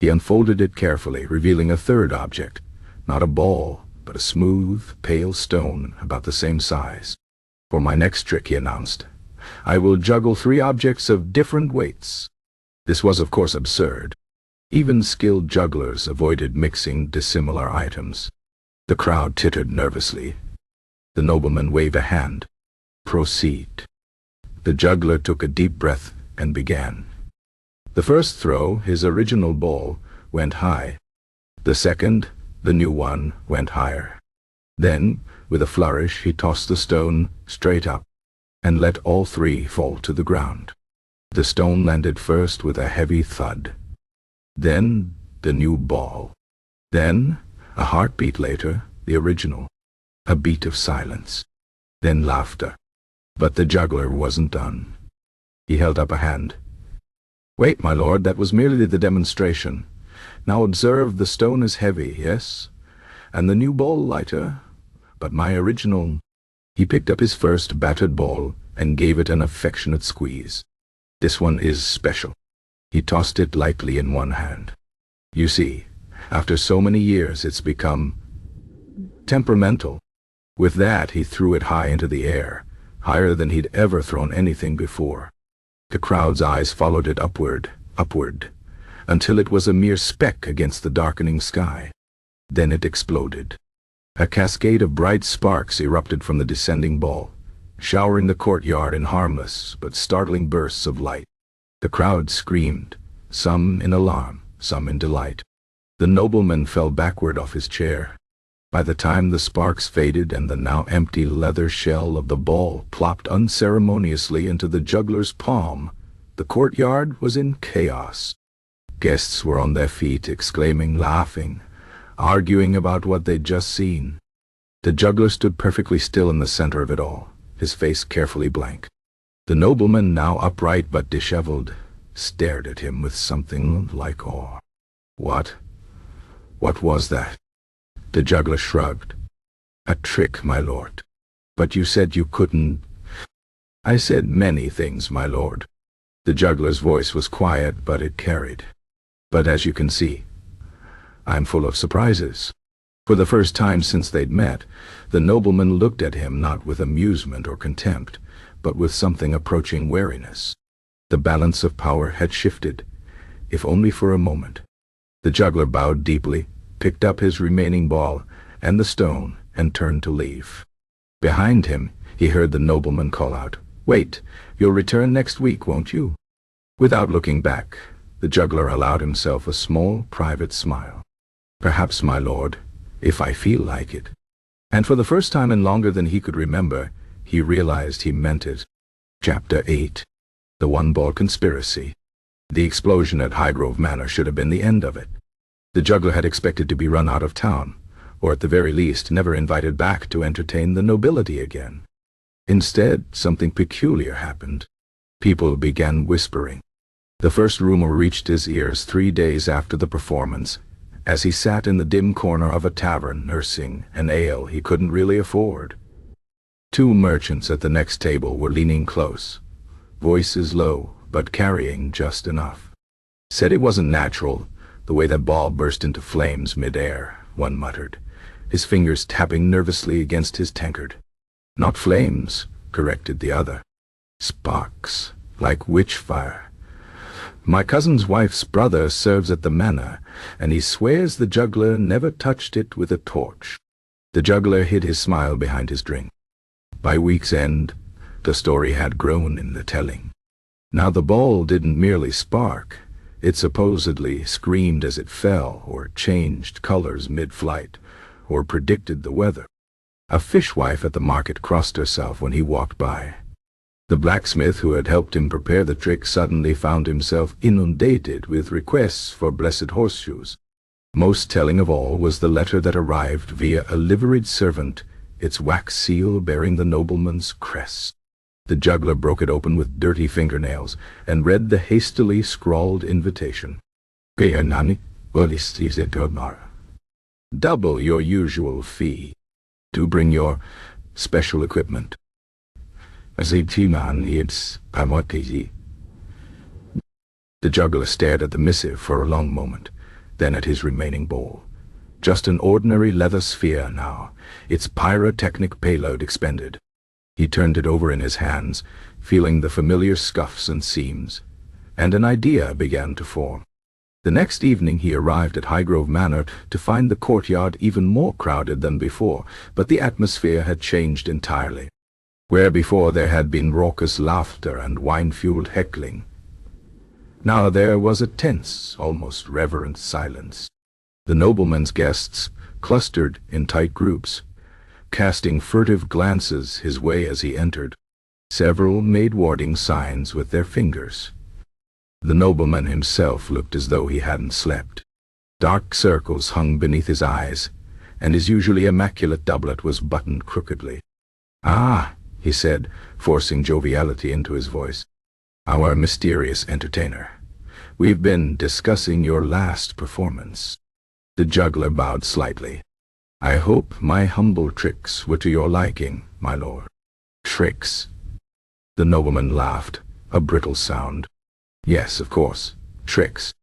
He unfolded it carefully, revealing a third object, not a ball, but a smooth, pale stone about the same size. "For my next trick," he announced, "I will juggle 3 objects of different weights." This was, of course, absurd. Even skilled jugglers avoided mixing dissimilar items. The crowd tittered nervously. The nobleman waved a hand. "Proceed." The juggler took a deep breath and began. The first throw, his original ball, went high. The second, the new one, went higher. Then, with a flourish, he tossed the stone straight up and let all 3 fall to the ground. The stone landed first with a heavy thud. Then, the new ball. Then, a heartbeat later, the original. A beat of silence. Then laughter. But the juggler wasn't done. He held up a hand. "Wait, my lord, that was merely the demonstration. Now observe, the stone is heavy, yes? And the new ball lighter. But my original—" He picked up his first battered ball and gave it an affectionate squeeze. "This one is special." He tossed it lightly in one hand. "You see, after so many years it's become temperamental." With that, he threw it high into the air, higher than he'd ever thrown anything before. The crowd's eyes followed it upward, until it was a mere speck against the darkening sky. Then it exploded. A cascade of bright sparks erupted from the descending ball, showering the courtyard in harmless but startling bursts of light. The crowd screamed, some in alarm, some in delight. The nobleman fell backward off his chair. By the time the sparks faded and the now empty leather shell of the ball plopped unceremoniously into the juggler's palm, the courtyard was in chaos. Guests were on their feet, exclaiming, laughing, arguing about what they'd just seen. The juggler stood perfectly still in the center of it all, his face carefully blank. The nobleman, now upright but disheveled, stared at him with something like awe. What was that? The juggler shrugged. A trick, my lord. But you said you couldn't. I said many things, my lord. The juggler's voice was quiet, but it carried. But as you can see, I'm full of surprises. For the first time since they'd met, the nobleman looked at him not with amusement or contempt, but with something approaching wariness. The balance of power had shifted, if only for a moment. The juggler bowed deeply, picked up his remaining ball and the stone, and turned to leave. Behind him, he heard the nobleman call out, "Wait, you'll return next week, won't you?" Without looking back, the juggler allowed himself a small, private smile. "Perhaps, my lord, if I feel like it." And for the first time in longer than he could remember, he realized he meant it. Chapter 8. The One-Ball Conspiracy. The explosion at Highgrove Manor should have been the end of it. The juggler had expected to be run out of town, or at the very least never invited back to entertain the nobility again. Instead, something peculiar happened. People began whispering. The first rumor reached his ears 3 days after the performance, as he sat in the dim corner of a tavern nursing an ale he couldn't really afford. 2 merchants at the next table were leaning close, voices low, but carrying just enough. Said it wasn't natural, the way that ball burst into flames mid-air, one muttered, his fingers tapping nervously against his tankard. Not flames, corrected the other. Sparks, like witch fire. My cousin's wife's brother serves at the manor, and he swears the juggler never touched it with a torch. The juggler hid his smile behind his drink. By week's end, the story had grown in the telling. Now the ball didn't merely spark, it supposedly screamed as it fell, or changed colors mid-flight, or predicted the weather. A fishwife at the market crossed herself when he walked by. The blacksmith who had helped him prepare the trick suddenly found himself inundated with requests for blessed horseshoes. Most telling of all was the letter that arrived via a liveried servant, its wax seal bearing the nobleman's crest. The juggler broke it open with dirty fingernails and read the hastily scrawled invitation. Double your usual fee. Do bring your special equipment. The juggler stared at the missive for a long moment, then at his remaining bowl. Just an ordinary leather sphere now, its pyrotechnic payload expended. He turned it over in his hands, feeling the familiar scuffs and seams, and an idea began to form. The next evening he arrived at Highgrove Manor to find the courtyard even more crowded than before, but the atmosphere had changed entirely. Where before there had been raucous laughter and wine-fueled heckling, now there was a tense, almost reverent silence. The nobleman's guests clustered in tight groups, casting furtive glances his way as he entered. Several made warding signs with their fingers. The nobleman himself looked as though he hadn't slept. Dark circles hung beneath his eyes, and his usually immaculate doublet was buttoned crookedly. "Ah," he said, forcing joviality into his voice. "Our mysterious entertainer. We've been discussing your last performance." The juggler bowed slightly. "I hope my humble tricks were to your liking, my lord." "Tricks?" The nobleman laughed, a brittle sound. "Yes, of course, tricks."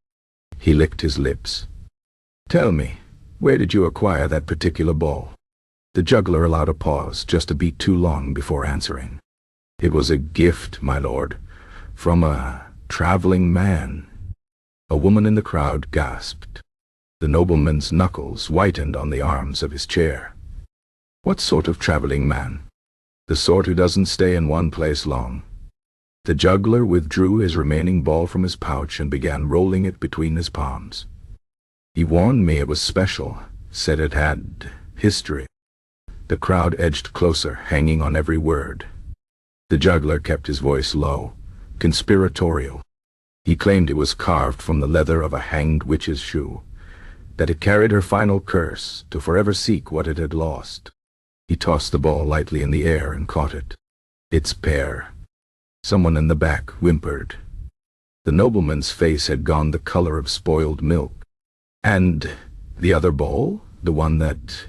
He licked his lips. "Tell me, where did you acquire that particular ball?" The juggler allowed a pause, just a beat too long before answering. "It was a gift, my lord, from a traveling man." A woman in the crowd gasped. The nobleman's knuckles whitened on the arms of his chair. "What sort of traveling man?" "The sort who doesn't stay in one place long." The juggler withdrew his remaining ball from his pouch and began rolling it between his palms. "He warned me it was special, said it had history." The crowd edged closer, hanging on every word. The juggler kept his voice low, conspiratorial. He claimed it was carved from the leather of a hanged witch's shoe, that it carried her final curse to forever seek what it had lost. He tossed the ball lightly in the air and caught it. Its pair. Someone in the back whimpered. The nobleman's face had gone the color of spoiled milk. And the other ball? The one that...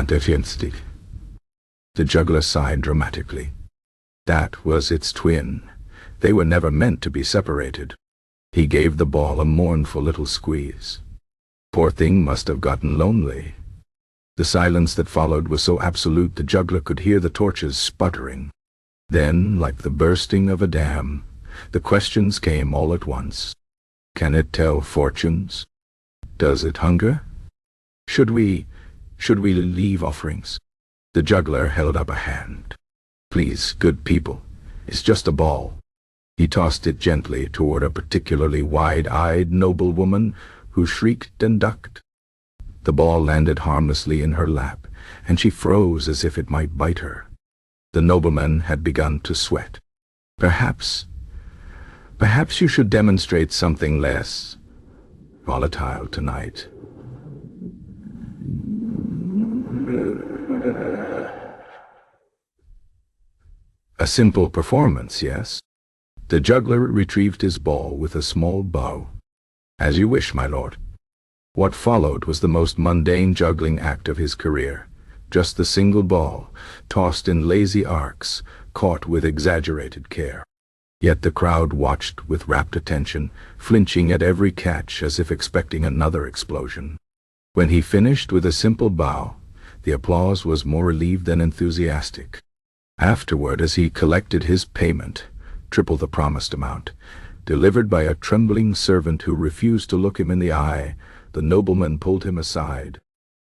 Disappearance. The juggler sighed dramatically. That was its twin. They were never meant to be separated. He gave the ball a mournful little squeeze. Poor thing must have gotten lonely. The silence that followed was so absolute the juggler could hear the torches sputtering. Then, like the bursting of a dam, the questions came all at once. Can it tell fortunes? Does it hunger? Should we leave offerings? The juggler held up a hand. Please, good people, it's just a ball. He tossed it gently toward a particularly wide-eyed noblewoman who shrieked and ducked. The ball landed harmlessly in her lap, and she froze as if it might bite her. The nobleman had begun to sweat. Perhaps you should demonstrate something less volatile tonight. A simple performance, yes? The juggler retrieved his ball with a small bow. As you wish, my lord. What followed was the most mundane juggling act of his career. Just the single ball, tossed in lazy arcs, caught with exaggerated care. Yet the crowd watched with rapt attention, flinching at every catch as if expecting another explosion. When he finished with a simple bow, the applause was more relieved than enthusiastic. Afterward, as he collected his payment, triple the promised amount, delivered by a trembling servant who refused to look him in the eye, the nobleman pulled him aside.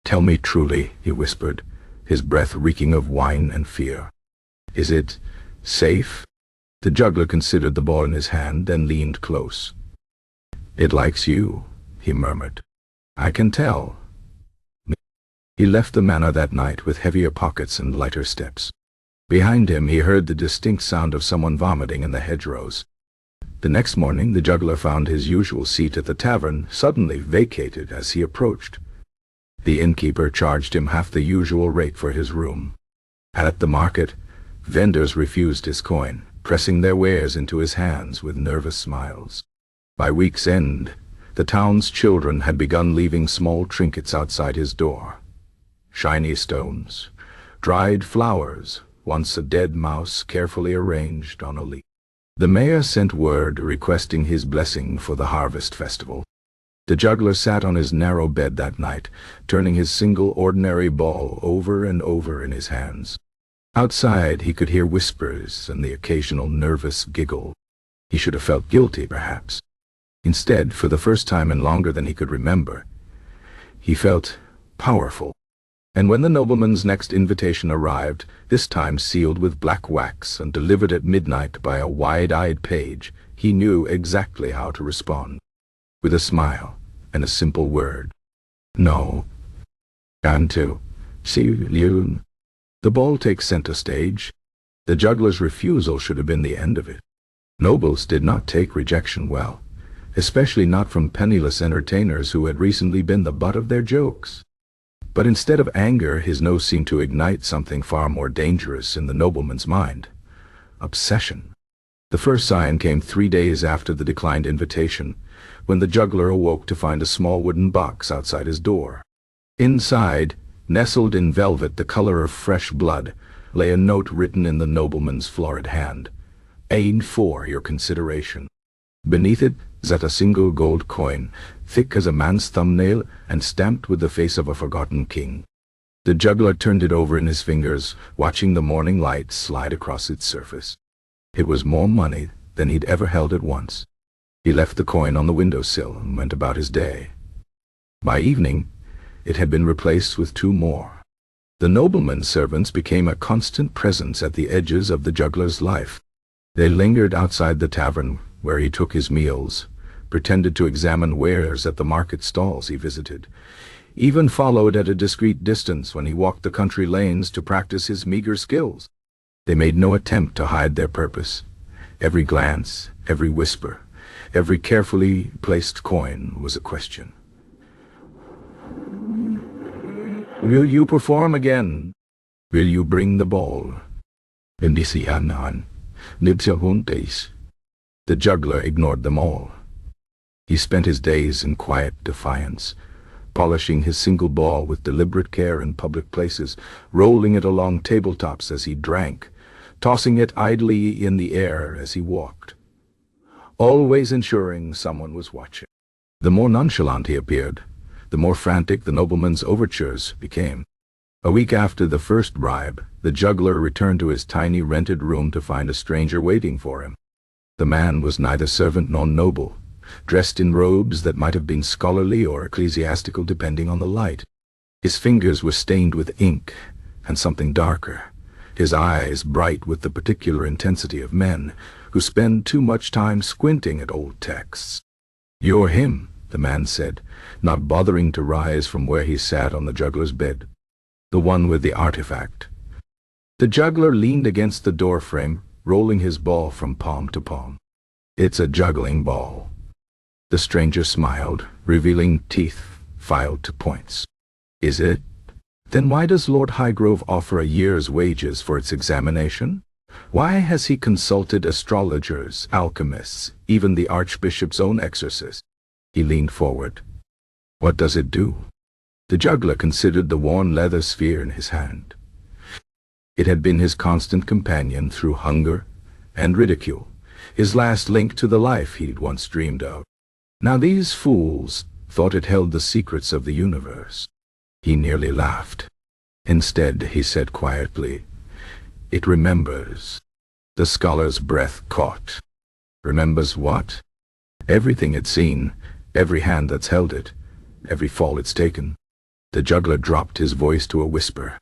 "Tell me truly," he whispered, his breath reeking of wine and fear. "Is it safe?" The juggler considered the ball in his hand, then leaned close. "It likes you," he murmured. "I can tell." He left the manor that night with heavier pockets and lighter steps. Behind him he heard the distinct sound of someone vomiting in the hedgerows. The next morning the juggler found his usual seat at the tavern suddenly vacated as he approached. The innkeeper charged him half the usual rate for his room. At the market, vendors refused his coin, pressing their wares into his hands with nervous smiles. By week's end, the town's children had begun leaving small trinkets outside his door. Shiny stones, dried flowers, once a dead mouse carefully arranged on a leaf. The mayor sent word requesting his blessing for the harvest festival. The juggler sat on his narrow bed that night, turning his single ordinary ball over and over in his hands. Outside he could hear whispers and the occasional nervous giggle. He should have felt guilty, perhaps. Instead, for the first time in longer than he could remember, he felt powerful. And when the nobleman's next invitation arrived, this time sealed with black wax and delivered at midnight by a wide-eyed page, he knew exactly how to respond. With a smile and a simple word. "No. Can to. See you." The ball takes center stage. The juggler's refusal should have been the end of it. Nobles did not take rejection well, especially not from penniless entertainers who had recently been the butt of their jokes. But instead of anger, his no seemed to ignite something far more dangerous in the nobleman's mind. Obsession. The first sign came 3 days after the declined invitation, when the juggler awoke to find a small wooden box outside his door. Inside, nestled in velvet the color of fresh blood, lay a note written in the nobleman's florid hand. "Aid for your consideration." Beneath it sat a single gold coin, thick as a man's thumbnail and stamped with the face of a forgotten king. The juggler turned it over in his fingers, watching the morning light slide across its surface. It was more money than he'd ever held at once. He left the coin on the windowsill and went about his day. By evening, it had been replaced with 2 more. The nobleman's servants became a constant presence at the edges of the juggler's life. They lingered outside the tavern where he took his meals, pretended to examine wares at the market stalls he visited, even followed at a discreet distance when he walked the country lanes to practice his meager skills. They made no attempt to hide their purpose. Every glance, every whisper, every carefully placed coin was a question. Will you perform again? Will you bring the ball? Hindi siya naan. Nibsa huntes. The juggler ignored them all. He spent his days in quiet defiance, polishing his single ball with deliberate care in public places, rolling it along tabletops as he drank, tossing it idly in the air as he walked, always ensuring someone was watching. The more nonchalant he appeared, the more frantic the nobleman's overtures became. A week after the first bribe, the juggler returned to his tiny rented room to find a stranger waiting for him. The man was neither servant nor noble, dressed in robes that might have been scholarly or ecclesiastical depending on the light. His fingers were stained with ink and something darker, his eyes bright with the particular intensity of men who spend too much time squinting at old texts. "You're him," the man said, not bothering to rise from where he sat on the juggler's bed. "The one with the artifact." The juggler leaned against the doorframe, rolling his ball from palm to palm. "It's a juggling ball." The stranger smiled, revealing teeth filed to points. "Is it? Then why does Lord Highgrove offer a year's wages for its examination? Why has he consulted astrologers, alchemists, even the Archbishop's own exorcist?" He leaned forward. "What does it do?" The juggler considered the worn leather sphere in his hand. It had been his constant companion through hunger and ridicule, his last link to the life he'd once dreamed of. Now these fools thought it held the secrets of the universe. He nearly laughed. Instead, he said quietly, "It remembers." The scholar's breath caught. "Remembers what?" "Everything it's seen, every hand that's held it, every fall it's taken." The juggler dropped his voice to a whisper.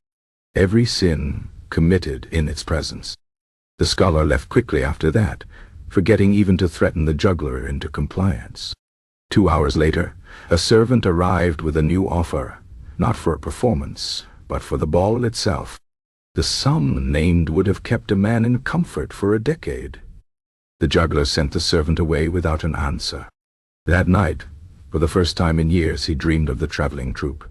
"Every sin committed in its presence." The scholar left quickly after that, forgetting even to threaten the juggler into compliance. 2 hours later, a servant arrived with a new offer, not for a performance, but for the ball itself. The sum named would have kept a man in comfort for a decade. The juggler sent the servant away without an answer. That night, for the first time in years, he dreamed of the traveling troupe.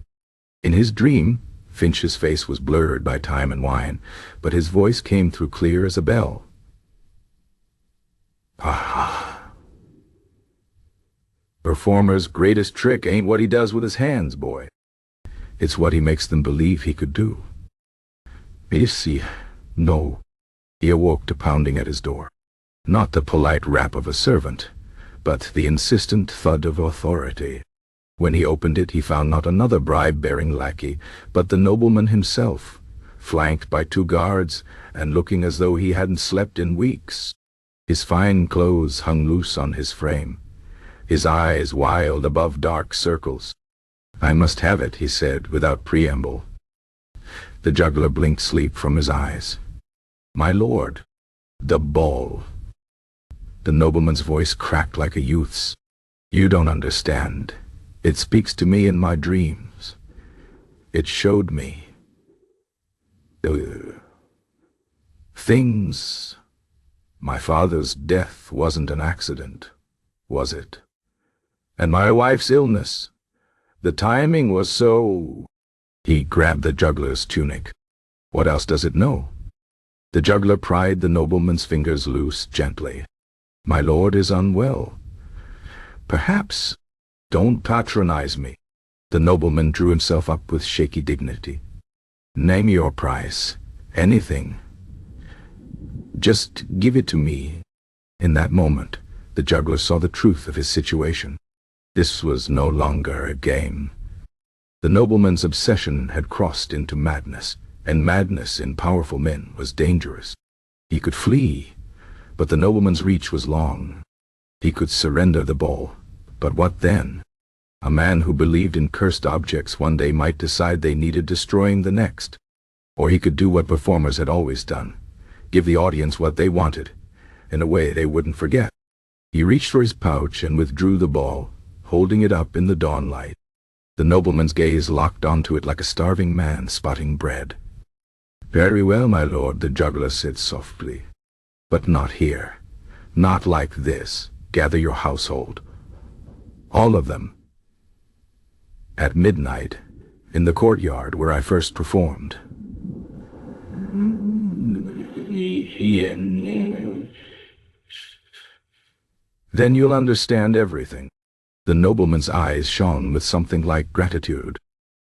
In his dream, Finch's face was blurred by time and wine, but his voice came through clear as a bell. "Ah! Performer's greatest trick ain't what he does with his hands, boy. It's what he makes them believe he could do." "Ici, no." He awoke to pounding at his door. Not the polite rap of a servant, but the insistent thud of authority. When he opened it, he found not another bribe-bearing lackey, but the nobleman himself, flanked by 2 guards and looking as though he hadn't slept in weeks. His fine clothes hung loose on his frame, his eyes wild above dark circles. "I must have it," he said, without preamble. The juggler blinked sleep from his eyes. "My lord, the ball." The nobleman's voice cracked like a youth's. "You don't understand. It speaks to me in my dreams. It showed me the things. My father's death wasn't an accident, was it? And my wife's illness. The timing was so—" He grabbed the juggler's tunic. "What else does it know?" The juggler pried the nobleman's fingers loose gently. "My lord is unwell. Perhaps—" "Don't patronize me." The nobleman drew himself up with shaky dignity. "Name your price. Anything. Just give it to me." In that moment, the juggler saw the truth of his situation. This was no longer a game. The nobleman's obsession had crossed into madness, and madness in powerful men was dangerous. He could flee, but the nobleman's reach was long. He could surrender the ball, but what then? A man who believed in cursed objects one day might decide they needed destroying the next. Or he could do what performers had always done, give the audience what they wanted, in a way they wouldn't forget. He reached for his pouch and withdrew the ball, holding it up in the dawn light. The nobleman's gaze locked onto it like a starving man spotting bread. "Very well, my lord," the juggler said softly. "But not here. Not like this. Gather your household. All of them. At midnight, in the courtyard where I first performed. Then you'll understand everything." The nobleman's eyes shone with something like gratitude.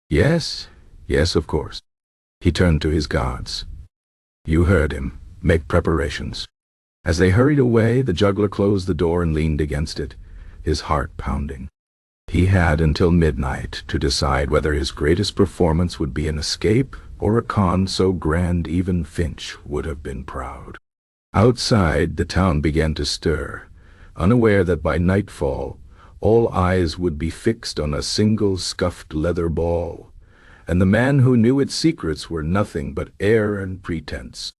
"Yes, yes, of course." He turned to his guards. "You heard him. Make preparations." As they hurried away, the juggler closed the door and leaned against it, his heart pounding. He had until midnight to decide whether his greatest performance would be an escape or a con so grand even Finch would have been proud. Outside, the town began to stir, unaware that by nightfall all eyes would be fixed on a single scuffed leather ball, and the man who knew its secrets were nothing but air and pretense.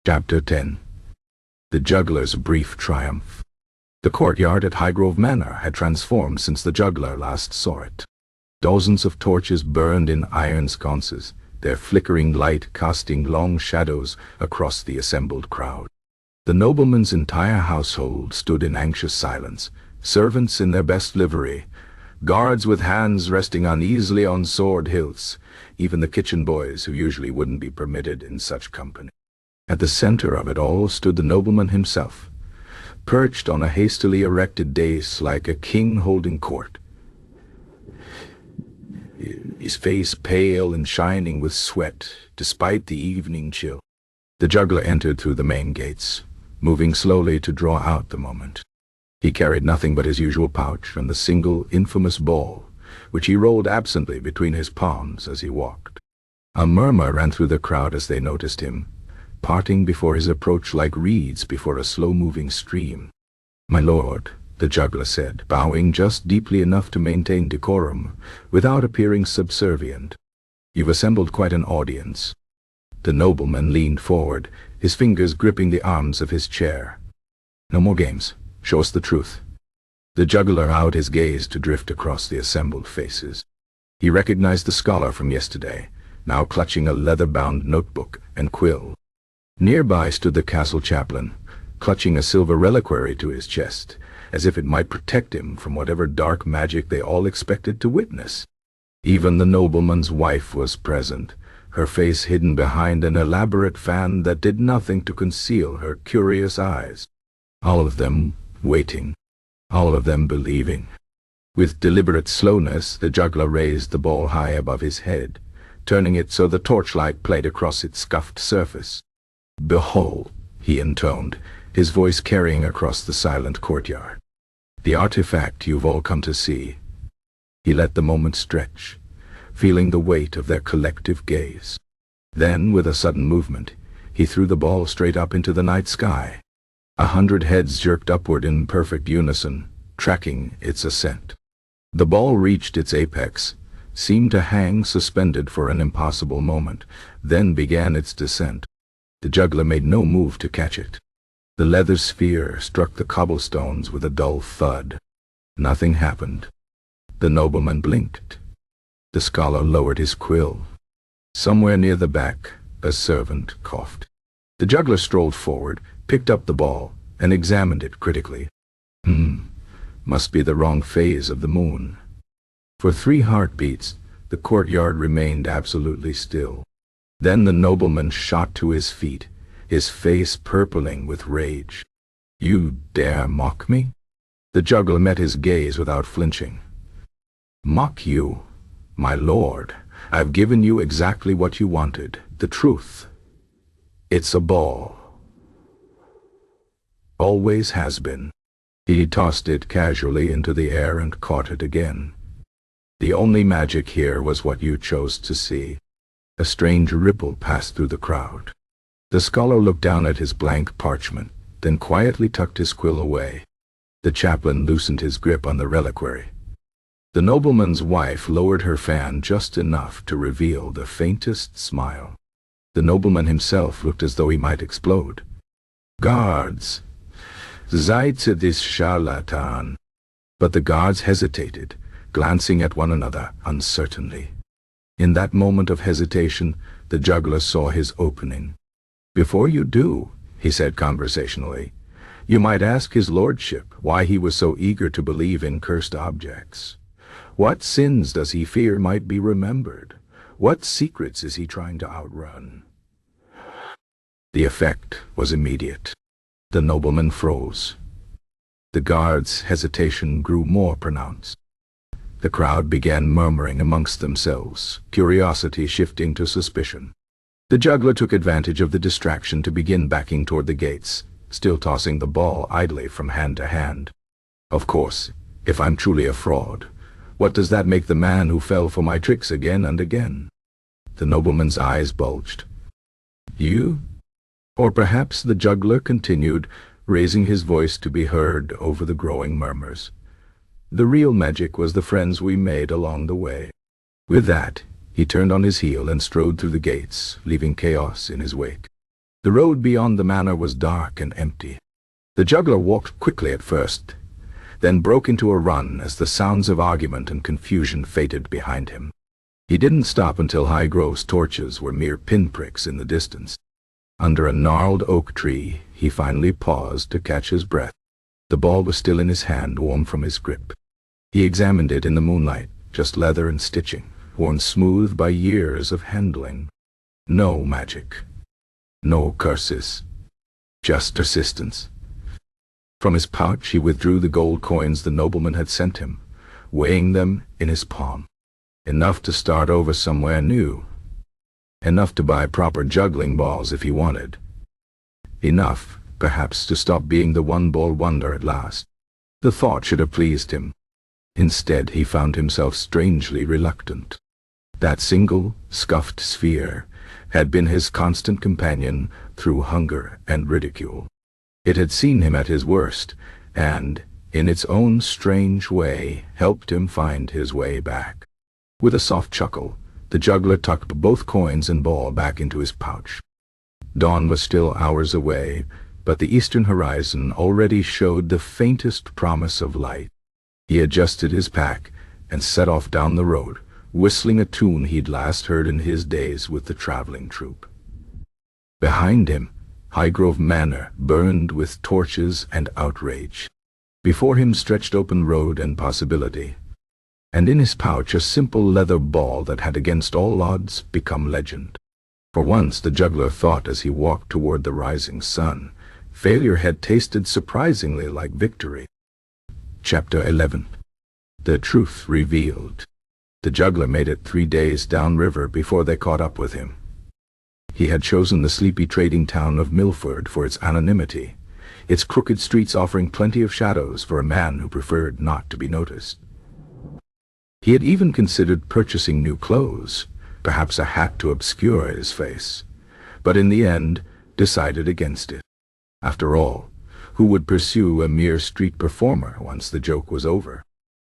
Chapter 10. The Juggler's Brief Triumph. The courtyard at Highgrove Manor had transformed since the juggler last saw it. Dozens of torches burned in iron sconces, their flickering light casting long shadows across the assembled crowd. The nobleman's entire household stood in anxious silence, servants in their best livery, guards with hands resting uneasily on sword hilts, even the kitchen boys who usually wouldn't be permitted in such company. At the center of it all stood the nobleman himself, perched on a hastily erected dais like a king holding court, his face pale and shining with sweat despite the evening chill. The juggler entered through the main gates, moving slowly to draw out the moment. He carried nothing but his usual pouch and the single infamous ball, which he rolled absently between his palms as he walked. A murmur ran through the crowd as they noticed him, parting before his approach like reeds before a slow-moving stream. "My lord," the juggler said, bowing just deeply enough to maintain decorum, without appearing subservient. "You've assembled quite an audience." The nobleman leaned forward, his fingers gripping the arms of his chair. "No more games. Show us the truth." The juggler allowed his gaze to drift across the assembled faces. He recognized the scholar from yesterday, now clutching a leather-bound notebook and quill. Nearby stood the castle chaplain, clutching a silver reliquary to his chest, as if it might protect him from whatever dark magic they all expected to witness. Even the nobleman's wife was present, her face hidden behind an elaborate fan that did nothing to conceal her curious eyes. All of them waiting, all of them believing. With deliberate slowness, the juggler raised the ball high above his head, turning it so the torchlight played across its scuffed surface. "Behold," he intoned, his voice carrying across the silent courtyard, "the artifact you've all come to see." He let the moment stretch, feeling the weight of their collective gaze. Then, with a sudden movement, he threw the ball straight up into the night sky. 100 heads jerked upward in perfect unison, tracking its ascent. The ball reached its apex, seemed to hang suspended for an impossible moment, then began its descent. The juggler made no move to catch it. The leather sphere struck the cobblestones with a dull thud. Nothing happened. The nobleman blinked. The scholar lowered his quill. Somewhere near the back, a servant coughed. The juggler strolled forward, picked up the ball, and examined it critically. Must be the wrong phase of the moon." For 3 heartbeats, the courtyard remained absolutely still. Then the nobleman shot to his feet, his face purpling with rage. "You dare mock me?" The juggler met his gaze without flinching. "Mock you? My lord, I've given you exactly what you wanted, the truth. It's a ball. Always has been." He tossed it casually into the air and caught it again. "The only magic here was what you chose to see." A strange ripple passed through the crowd. The scholar looked down at his blank parchment, then quietly tucked his quill away. The chaplain loosened his grip on the reliquary. The nobleman's wife lowered her fan just enough to reveal the faintest smile. The nobleman himself looked as though he might explode. "Guards! Seid this charlatan!" But the guards hesitated, glancing at one another uncertainly. In that moment of hesitation, the juggler saw his opening. "Before you do," he said conversationally, "you might ask his lordship why he was so eager to believe in cursed objects. What sins does he fear might be remembered? What secrets is he trying to outrun? The effect was immediate. The nobleman froze. The guards' hesitation grew more pronounced. The crowd began murmuring amongst themselves, curiosity shifting to suspicion. The juggler took advantage of the distraction to begin backing toward the gates, still tossing the ball idly from hand to hand. Of course, if I'm truly a fraud, what does that make the man who fell for my tricks again and again? The nobleman's eyes bulged. You? Or perhaps the juggler continued, raising his voice to be heard over the growing murmurs. The real magic was the friends we made along the way. With that, he turned on his heel and strode through the gates, leaving chaos in his wake. The road beyond the manor was dark and empty. The juggler walked quickly at first, then broke into a run as the sounds of argument and confusion faded behind him. He didn't stop until Highgrove's torches were mere pinpricks in the distance. Under a gnarled oak tree, he finally paused to catch his breath. The ball was still in his hand, warm from his grip. He examined it in the moonlight, just leather and stitching, worn smooth by years of handling. No magic. No curses. Just persistence. From his pouch he withdrew the gold coins the nobleman had sent him, weighing them in his palm. Enough to start over somewhere new. Enough to buy proper juggling balls if he wanted. Enough, perhaps, to stop being the one-ball wonder at last. The thought should have pleased him. Instead, he found himself strangely reluctant. That single, scuffed sphere had been his constant companion through hunger and ridicule. It had seen him at his worst, and, in its own strange way, helped him find his way back. With a soft chuckle, the juggler tucked both coins and ball back into his pouch. Dawn was still hours away, but the eastern horizon already showed the faintest promise of light. He adjusted his pack and set off down the road, whistling a tune he'd last heard in his days with the traveling troupe. Behind him, Highgrove Manor burned with torches and outrage. Before him stretched open road and possibility. And in his pouch a simple leather ball that had against all odds become legend. For once, the juggler thought as he walked toward the rising sun, failure had tasted surprisingly like victory. Chapter 11. The Truth Revealed. The juggler made it 3 days downriver before they caught up with him. He had chosen the sleepy trading town of Milford for its anonymity, its crooked streets offering plenty of shadows for a man who preferred not to be noticed. He had even considered purchasing new clothes, perhaps a hat to obscure his face, but in the end decided against it. After all, who would pursue a mere street performer once the joke was over?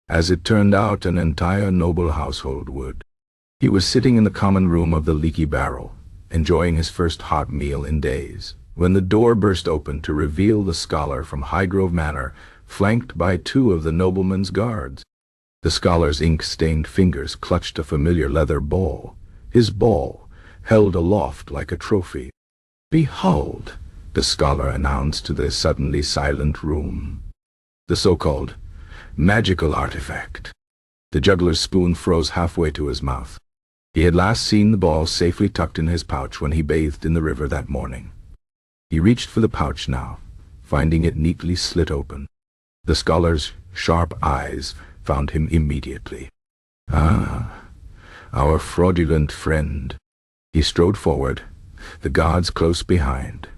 As it turned out, an entire noble household would. He was sitting in the common room of the Leaky Barrel, enjoying his first hot meal in days, when the door burst open to reveal the scholar from Highgrove Manor, flanked by 2 of the nobleman's guards. The scholar's ink-stained fingers clutched a familiar leather ball, his ball, held aloft like a trophy. "Behold," the scholar announced to the suddenly silent room. The so-called magical artifact. The juggler's spoon froze halfway to his mouth. He had last seen the ball safely tucked in his pouch when he bathed in the river that morning. He reached for the pouch now, finding it neatly slit open. The scholar's sharp eyes found him immediately. "Ah, our fraudulent friend." He strode forward, the guards close behind.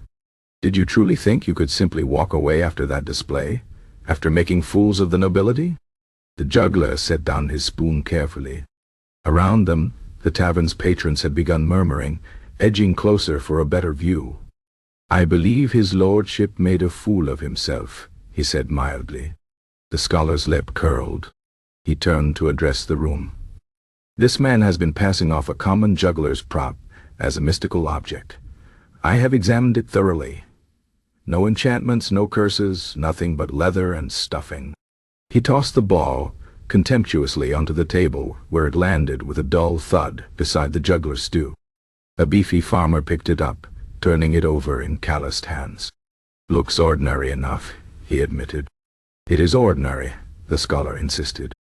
"Did you truly think you could simply walk away after that display? After making fools of the nobility?" The juggler set down his spoon carefully. Around them, the tavern's patrons had begun murmuring, edging closer for a better view. "I believe his lordship made a fool of himself," he said mildly. The scholar's lip curled. He turned to address the room. "This man has been passing off a common juggler's prop as a mystical object. I have examined it thoroughly. No enchantments, no curses, nothing but leather and stuffing." He tossed the ball contemptuously onto the table, where it landed with a dull thud beside the juggler's stew. A beefy farmer picked it up, turning it over in calloused hands. "Looks ordinary enough," he admitted. "It is ordinary," the scholar insisted.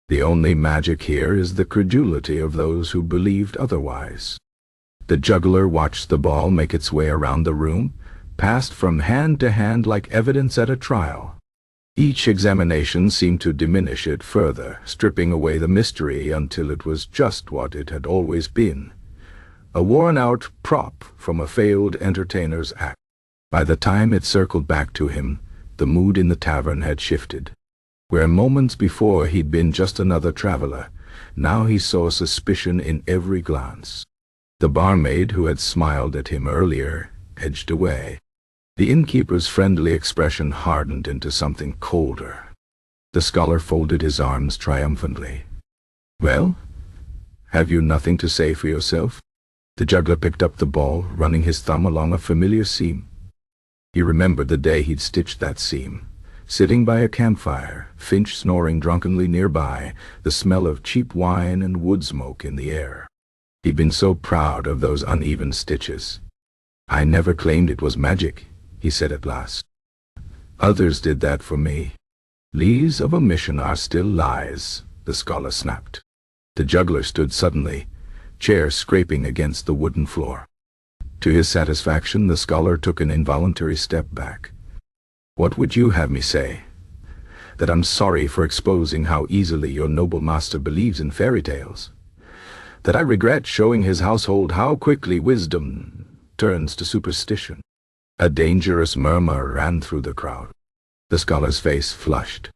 The only magic here is the credulity of those who believed otherwise. The juggler watched the ball make its way around the room, passed from hand to hand like evidence at a trial. Each examination seemed to diminish it further, stripping away the mystery until it was just what it had always been: a worn-out prop from a failed entertainer's act. By the time it circled back to him, the mood in the tavern had shifted. Where moments before he'd been just another traveler, now he saw suspicion in every glance. The barmaid who had smiled at him earlier edged away. The innkeeper's friendly expression hardened into something colder. The scholar folded his arms triumphantly. "Well, have you nothing to say for yourself?" The juggler picked up the ball, running his thumb along a familiar seam. He remembered the day he'd stitched that seam, sitting by a campfire, Finch snoring drunkenly nearby, the smell of cheap wine and wood smoke in the air. He'd been so proud of those uneven stitches. "I never claimed it was magic," he said at last. "Others did that for me." "Lies of omission are still lies," the scholar snapped. The juggler stood suddenly, chair scraping against the wooden floor. To his satisfaction, the scholar took an involuntary step back. "What would you have me say? That I'm sorry for exposing how easily your noble master believes in fairy tales? That I regret showing his household how quickly wisdom turns to superstition?" A dangerous murmur ran through the crowd. The scholar's face flushed.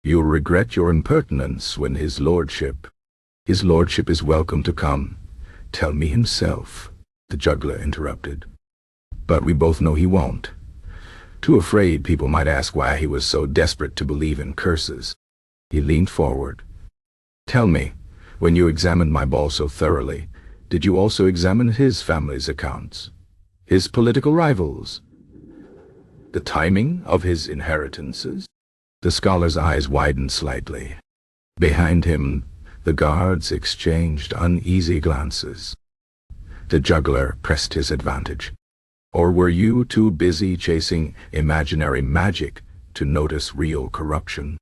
"You'll regret your impertinence when His Lordship is welcome to come. Tell me himself," the juggler interrupted. "But we both know he won't. Too afraid people might ask why he was so desperate to believe in curses." He leaned forward. "Tell me, when you examined my ball so thoroughly, did you also examine his family's accounts? His political rivals? The timing of his inheritances?" The scholar's eyes widened slightly. Behind him, the guards exchanged uneasy glances. The juggler pressed his advantage. "Or were you too busy chasing imaginary magic to notice real corruption?"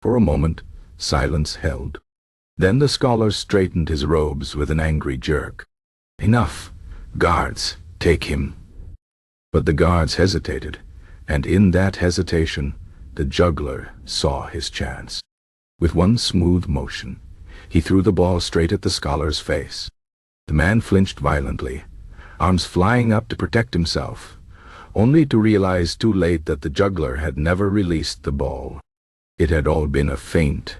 For a moment, silence held. Then the scholar straightened his robes with an angry jerk. "Enough! Guards, take him!" But the guards hesitated, and in that hesitation, the juggler saw his chance. With one smooth motion, he threw the ball straight at the scholar's face. The man flinched violently, arms flying up to protect himself, only to realize too late that the juggler had never released the ball. It had all been a feint.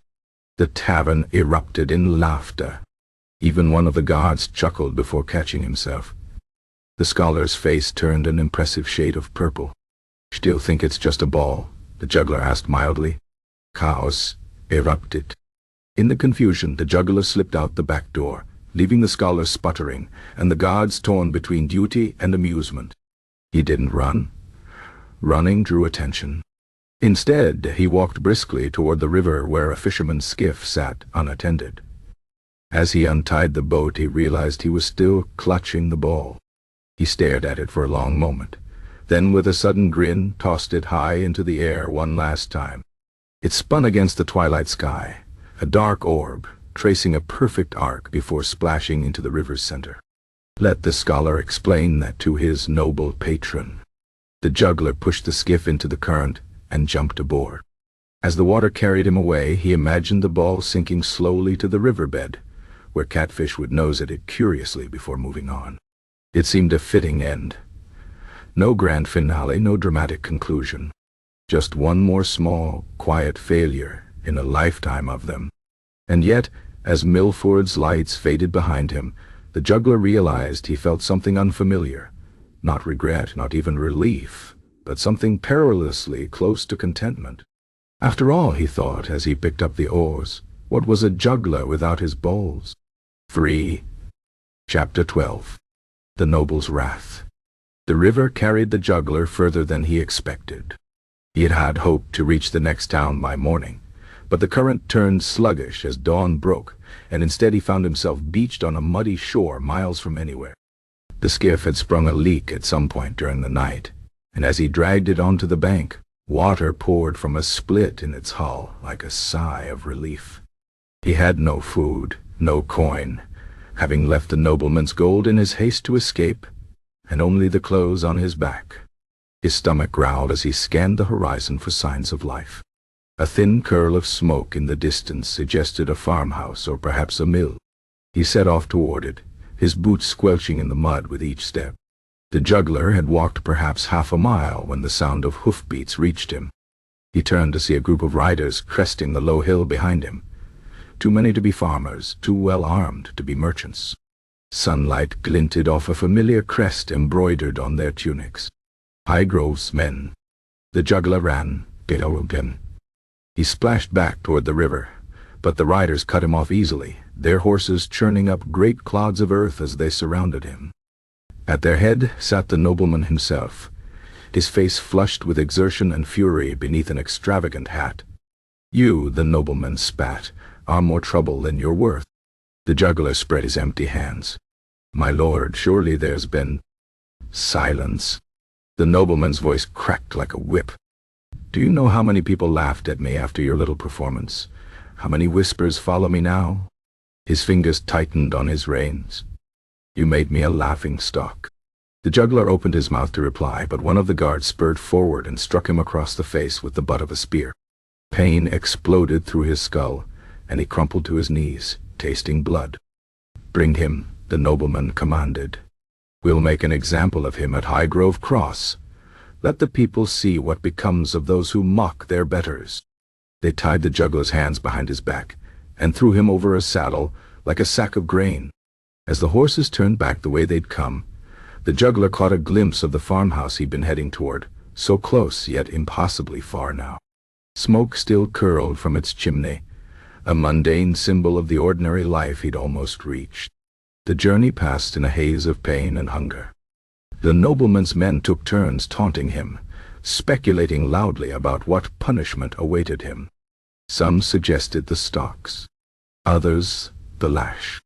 The tavern erupted in laughter. Even one of the guards chuckled before catching himself. The scholar's face turned an impressive shade of purple. "Still think it's just a ball?" the juggler asked mildly. Chaos erupted. In the confusion, the juggler slipped out the back door, leaving the scholar sputtering, and the guards torn between duty and amusement. He didn't run. Running drew attention. Instead, he walked briskly toward the river where a fisherman's skiff sat unattended. As he untied the boat, he realized he was still clutching the ball. He stared at it for a long moment, then with a sudden grin tossed it high into the air one last time. It spun against the twilight sky, a dark orb, tracing a perfect arc before splashing into the river's center. Let the scholar explain that to his noble patron. The juggler pushed the skiff into the current and jumped aboard. As the water carried him away, he imagined the ball sinking slowly to the riverbed, where catfish would nose at it curiously before moving on. It seemed a fitting end. No grand finale, no dramatic conclusion. Just one more small, quiet failure in a lifetime of them. And yet, as Milford's lights faded behind him, the juggler realized he felt something unfamiliar. Not regret, not even relief, but something perilously close to contentment. After all, he thought as he picked up the oars, what was a juggler without his bowls? Free. Chapter 12. The Noble's Wrath. The river carried the juggler further than he expected. He had hoped to reach the next town by morning, but the current turned sluggish as dawn broke, and instead he found himself beached on a muddy shore miles from anywhere. The skiff had sprung a leak at some point during the night, and as he dragged it onto the bank, water poured from a split in its hull like a sigh of relief. He had no food, no coin, having left the nobleman's gold in his haste to escape, and only the clothes on his back. His stomach growled as he scanned the horizon for signs of life. A thin curl of smoke in the distance suggested a farmhouse or perhaps a mill. He set off toward it, his boots squelching in the mud with each step. The juggler had walked perhaps half a mile when the sound of hoofbeats reached him. He turned to see a group of riders cresting the low hill behind him. Too many to be farmers, too well armed to be merchants. Sunlight glinted off a familiar crest embroidered on their tunics. Highgrove's men. The juggler ran, again. He splashed back toward the river, but the riders cut him off easily, their horses churning up great clods of earth as they surrounded him. At their head sat the nobleman himself, his face flushed with exertion and fury beneath an extravagant hat. "You," the nobleman spat, "are more trouble than you're worth." The juggler spread his empty hands. "My lord, surely there's been—" Silence. The nobleman's voice cracked like a whip. "Do you know how many people laughed at me after your little performance? How many whispers follow me now?" His fingers tightened on his reins. "You made me a laughing stock." The juggler opened his mouth to reply, but one of the guards spurred forward and struck him across the face with the butt of a spear. Pain exploded through his skull, and he crumpled to his knees, tasting blood. "Bring him," the nobleman commanded. "We'll make an example of him at Highgrove Cross. Let the people see what becomes of those who mock their betters." They tied the juggler's hands behind his back and threw him over a saddle like a sack of grain. As the horses turned back the way they'd come, the juggler caught a glimpse of the farmhouse he'd been heading toward, so close yet impossibly far now. Smoke still curled from its chimney, a mundane symbol of the ordinary life he'd almost reached. The journey passed in a haze of pain and hunger. The nobleman's men took turns taunting him, speculating loudly about what punishment awaited him. Some suggested the stocks, others the lash.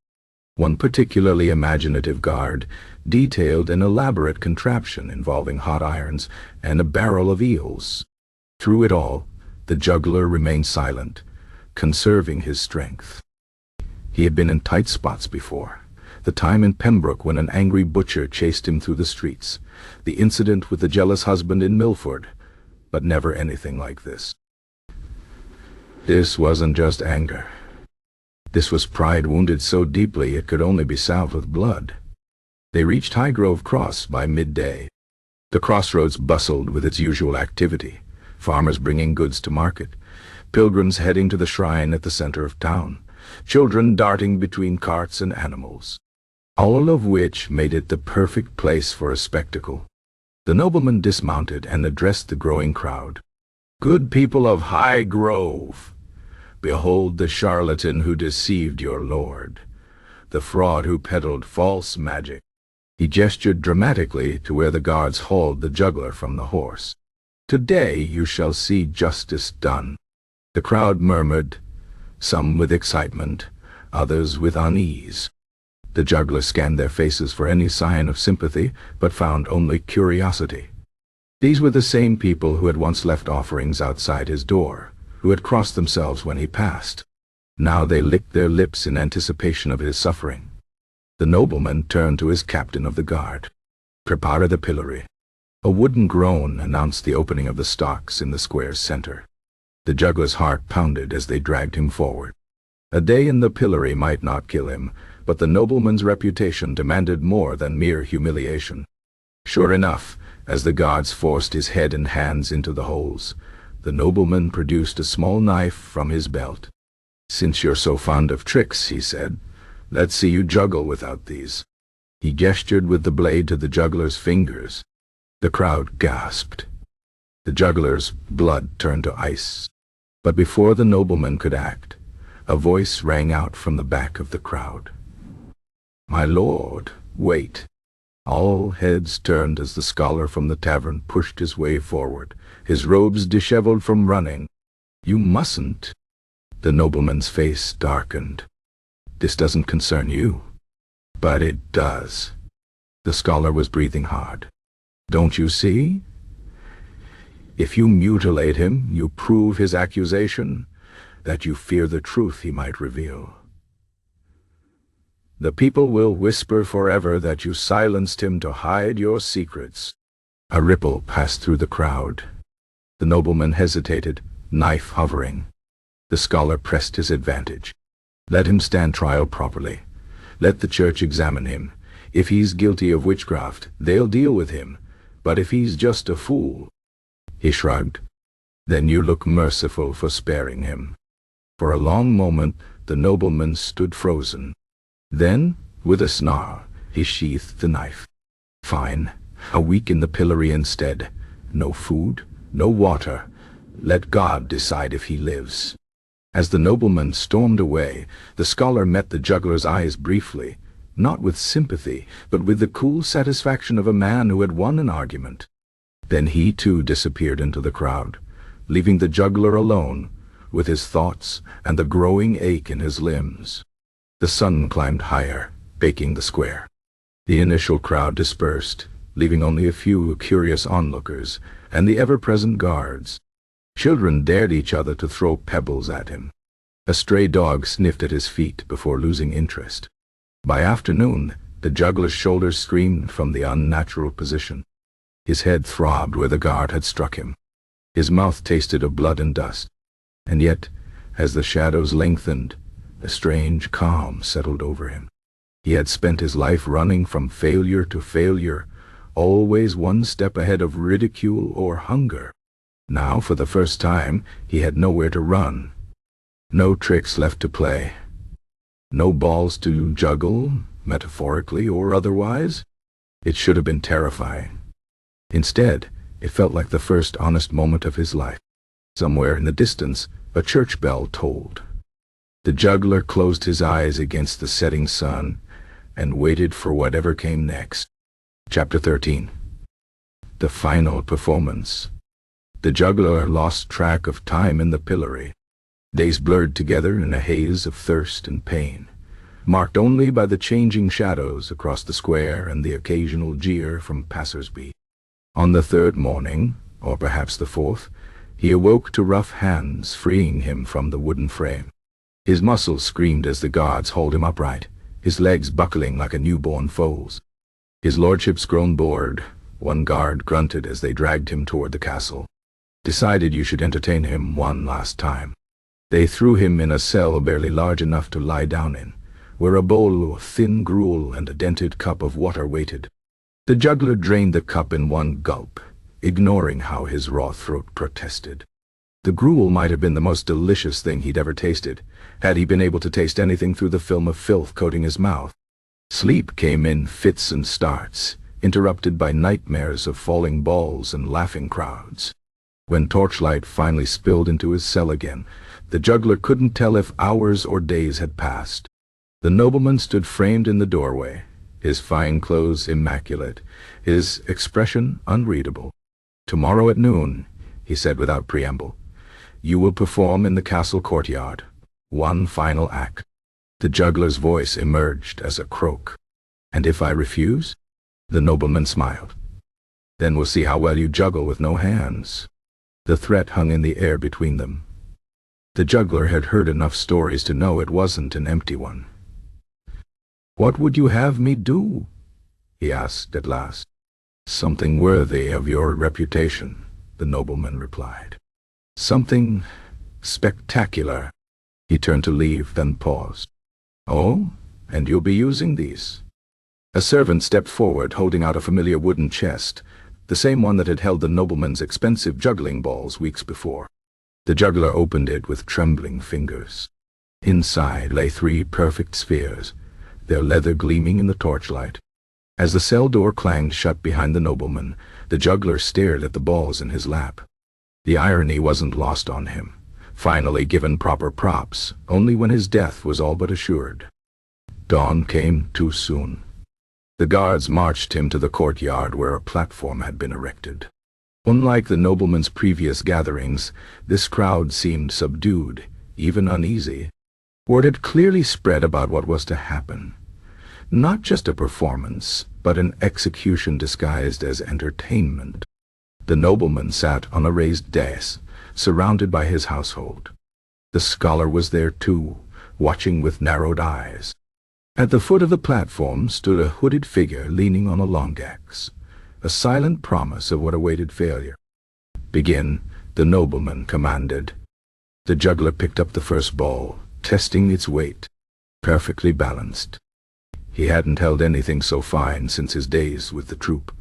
One particularly imaginative guard detailed an elaborate contraption involving hot irons and a barrel of eels. Through it all, the juggler remained silent, conserving his strength. He had been in tight spots before. The time in Pembroke when an angry butcher chased him through the streets, the incident with the jealous husband in Milford, but never anything like this. This wasn't just anger. This was pride wounded so deeply it could only be salved with blood. They reached Highgrove Cross by midday. The crossroads bustled with its usual activity, farmers bringing goods to market, pilgrims heading to the shrine at the center of town, children darting between carts and animals, all of which made it the perfect place for a spectacle. The nobleman dismounted and addressed the growing crowd. "Good people of Highgrove, behold the charlatan who deceived your lord, the fraud who peddled false magic." He gestured dramatically to where the guards hauled the juggler from the horse. "Today you shall see justice done." The crowd murmured, some with excitement, others with unease. The juggler scanned their faces for any sign of sympathy, but found only curiosity. These were the same people who had once left offerings outside his door, who had crossed themselves when he passed. Now they licked their lips in anticipation of his suffering. The nobleman turned to his captain of the guard. "Prepare the pillory." A wooden groan announced the opening of the stocks in the square's center. The juggler's heart pounded as they dragged him forward. A day in the pillory might not kill him, but the nobleman's reputation demanded more than mere humiliation. Sure enough, as the guards forced his head and hands into the holes, the nobleman produced a small knife from his belt. "Since you're so fond of tricks," he said, "let's see you juggle without these." He gestured with the blade to the juggler's fingers. The crowd gasped. The juggler's blood turned to ice. But before the nobleman could act, a voice rang out from the back of the crowd. "My lord, wait." All heads turned as the scholar from the tavern pushed his way forward, his robes disheveled from running. "You mustn't." The nobleman's face darkened. "This doesn't concern you." "But it does." The scholar was breathing hard. "Don't you see? If you mutilate him, you prove his accusation. that you fear the truth he might reveal. The people will whisper forever that you silenced him to hide your secrets. A ripple passed through the crowd. The nobleman hesitated, knife hovering. The scholar pressed his advantage. Let him stand trial properly. Let the church examine him. If he's guilty of witchcraft, they'll deal with him. But if he's just a fool— He shrugged. Then you look merciful for sparing him. For a long moment, the nobleman stood frozen. Then, with a snarl, he sheathed the knife. Fine. A week in the pillory instead. No food, no water. Let God decide if he lives. As the nobleman stormed away, the scholar met the juggler's eyes briefly, not with sympathy, but with the cool satisfaction of a man who had won an argument. Then he too disappeared into the crowd, leaving the juggler alone, with his thoughts and the growing ache in his limbs. The sun climbed higher, baking the square. The initial crowd dispersed, leaving only a few curious onlookers and the ever-present guards. Children dared each other to throw pebbles at him. A stray dog sniffed at his feet before losing interest. By afternoon, the juggler's shoulders screamed from the unnatural position. His head throbbed where the guard had struck him. His mouth tasted of blood and dust. And yet, as the shadows lengthened, a strange calm settled over him. He had spent his life running from failure to failure, always one step ahead of ridicule or hunger. Now, for the first time, he had nowhere to run. No tricks left to play. No balls to juggle, metaphorically or otherwise. It should have been terrifying. Instead, it felt like the first honest moment of his life. Somewhere in the distance, a church bell tolled. The juggler closed his eyes against the setting sun and waited for whatever came next. Chapter 13. The final performance. The juggler lost track of time in the pillory. Days blurred together in a haze of thirst and pain, marked only by the changing shadows across the square and the occasional jeer from passers-by. On the third morning, or perhaps the fourth, he awoke to rough hands freeing him from the wooden frame. His muscles screamed as the guards hauled him upright, his legs buckling like a newborn foal's. His lordship's grown bored. One guard grunted as they dragged him toward the castle. Decided you should entertain him one last time. They threw him in a cell barely large enough to lie down in, where a bowl of thin gruel and a dented cup of water waited. The juggler drained the cup in one gulp, ignoring how his raw throat protested. The gruel might have been the most delicious thing he'd ever tasted, had he been able to taste anything through the film of filth coating his mouth. Sleep came in fits and starts, interrupted by nightmares of falling balls and laughing crowds. When torchlight finally spilled into his cell again, the juggler couldn't tell if hours or days had passed. The nobleman stood framed in the doorway, his fine clothes immaculate, his expression unreadable. "Tomorrow at noon," he said without preamble, "you will perform in the castle courtyard. One final act." The juggler's voice emerged as a croak. "And if I refuse?" The nobleman smiled. "Then we'll see how well you juggle with no hands." The threat hung in the air between them. The juggler had heard enough stories to know it wasn't an empty one. "What would you have me do?" he asked at last. "Something worthy of your reputation," the nobleman replied. "Something spectacular." He turned to leave, then paused. "Oh, and you'll be using these?" A servant stepped forward, holding out a familiar wooden chest, the same one that had held the nobleman's expensive juggling balls weeks before. The juggler opened it with trembling fingers. Inside lay 3 perfect spheres, their leather gleaming in the torchlight. As the cell door clanged shut behind the nobleman, the juggler stared at the balls in his lap. The irony wasn't lost on him. Finally given proper props, only when his death was all but assured. Dawn came too soon. The guards marched him to the courtyard where a platform had been erected. Unlike the nobleman's previous gatherings, this crowd seemed subdued, even uneasy. Word had clearly spread about what was to happen. Not just a performance, but an execution disguised as entertainment. The nobleman sat on a raised dais, surrounded by his household. The scholar was there too, watching with narrowed eyes. At the foot of the platform stood a hooded figure leaning on a long axe, a silent promise of what awaited failure. "Begin," the nobleman commanded. The juggler picked up the first ball, testing its weight. Perfectly balanced. He hadn't held anything so fine since his days with the troupe.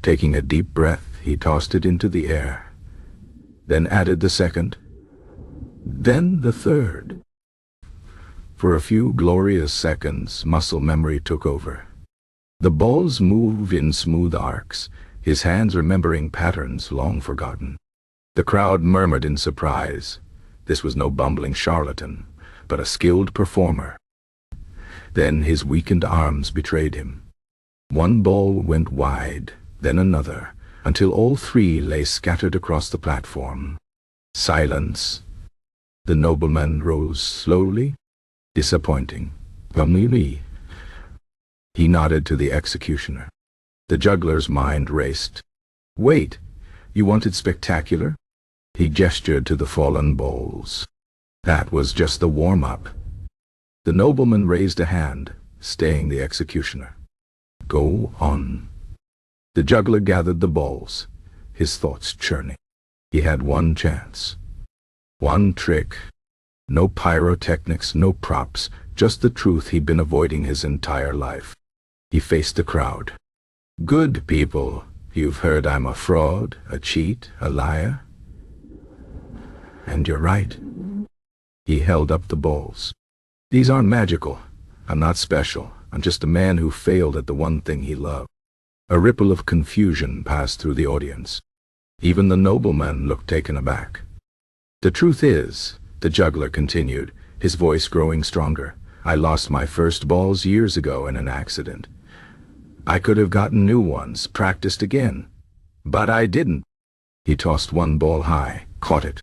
Taking a deep breath, he tossed it into the air, then added the second, then the third. For a few glorious seconds, muscle memory took over. The balls moved in smooth arcs, his hands remembering patterns long forgotten. The crowd murmured in surprise. This was no bumbling charlatan, but a skilled performer. Then his weakened arms betrayed him. One ball went wide, then another, until all three lay scattered across the platform. Silence. The nobleman rose slowly. Disappointing. Humiliating. He nodded to the executioner. The juggler's mind raced. "Wait, you wanted spectacular?" He gestured to the fallen balls. "That was just the warm-up." The nobleman raised a hand, staying the executioner. "Go on." The juggler gathered the balls, his thoughts churning. He had one chance. One trick. No pyrotechnics, no props, just the truth he'd been avoiding his entire life. He faced the crowd. "Good people, you've heard I'm a fraud, a cheat, a liar. And you're right." He held up the balls. "These aren't magical. I'm not special. I'm just a man who failed at the one thing he loved." A ripple of confusion passed through the audience. Even the nobleman looked taken aback. "The truth is," the juggler continued, his voice growing stronger, "I lost my first balls years ago in an accident. I could have gotten new ones, practiced again. But I didn't." He tossed one ball high, caught it.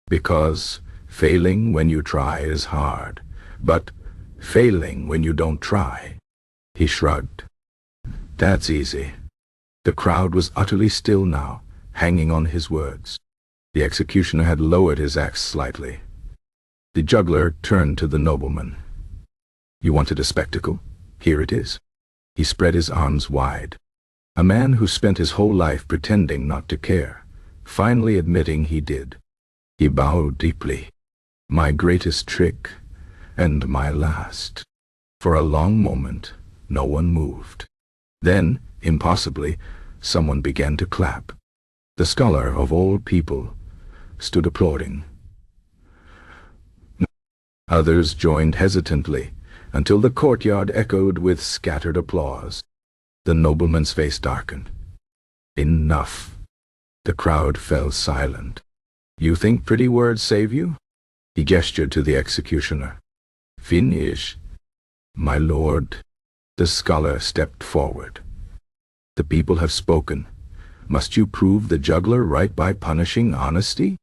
"Because failing when you try is hard, but failing when you don't try." He shrugged. "That's easy." The crowd was utterly still now, hanging on his words. The executioner had lowered his axe slightly. The juggler turned to the nobleman. "You wanted a spectacle? Here it is." He spread his arms wide. A man who spent his whole life pretending not to care, finally admitting he did. He bowed deeply. "My greatest trick, and my last." For a long moment, no one moved. Then, impossibly, someone began to clap. The scholar, of all people, stood applauding. Others joined hesitantly, until the courtyard echoed with scattered applause. The nobleman's face darkened. "Enough." The crowd fell silent. "You think pretty words save you?" He gestured to the executioner. "Finish." "My lord." The scholar stepped forward. "The people have spoken. Must you prove the juggler right by punishing honesty?"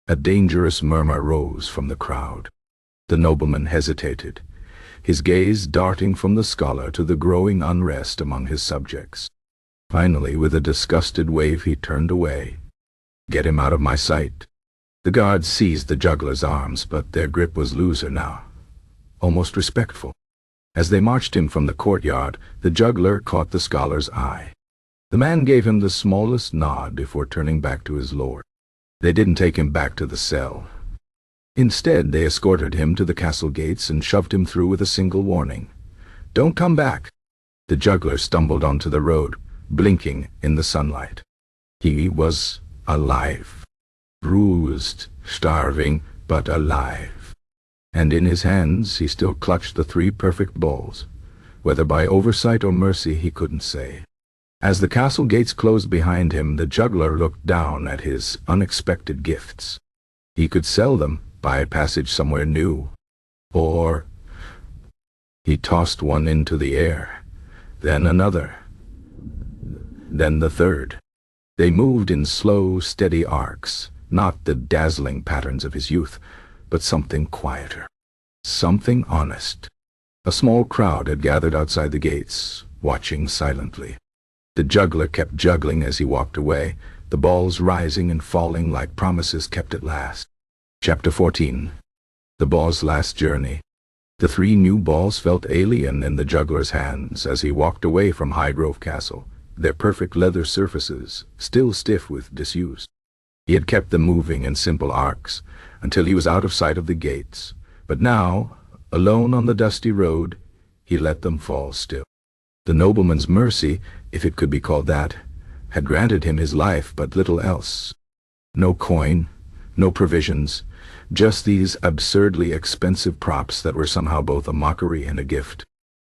A dangerous murmur rose from the crowd. The nobleman hesitated, his gaze darting from the scholar to the growing unrest among his subjects. Finally, with a disgusted wave, he turned away. "Get him out of my sight." The guards seized the juggler's arms, but their grip was looser now, almost respectful. As they marched him from the courtyard, the juggler caught the scholar's eye. The man gave him the smallest nod before turning back to his lord. They didn't take him back to the cell. Instead, they escorted him to the castle gates and shoved him through with a single warning. "Don't come back." The juggler stumbled onto the road, blinking in the sunlight. He was alive. Bruised, starving, but alive. And in his hands he still clutched the 3 perfect balls. Whether by oversight or mercy, he couldn't say. As the castle gates closed behind him, the juggler looked down at his unexpected gifts. He could sell them, buy passage somewhere new. Or he tossed one into the air, then another, then the third. They moved in slow, steady arcs, not the dazzling patterns of his youth, but something quieter, something honest. A small crowd had gathered outside the gates, watching silently. The juggler kept juggling as he walked away, the balls rising and falling like promises kept at last. Chapter 14. The ball's last journey. The 3 new balls felt alien in the juggler's hands as he walked away from Highgrove Castle, their perfect leather surfaces still stiff with disuse. He had kept them moving in simple arcs until he was out of sight of the gates, but now, alone on the dusty road, he let them fall still. The nobleman's mercy, if it could be called that, had granted him his life but little else. No coin, no provisions, just these absurdly expensive props that were somehow both a mockery and a gift.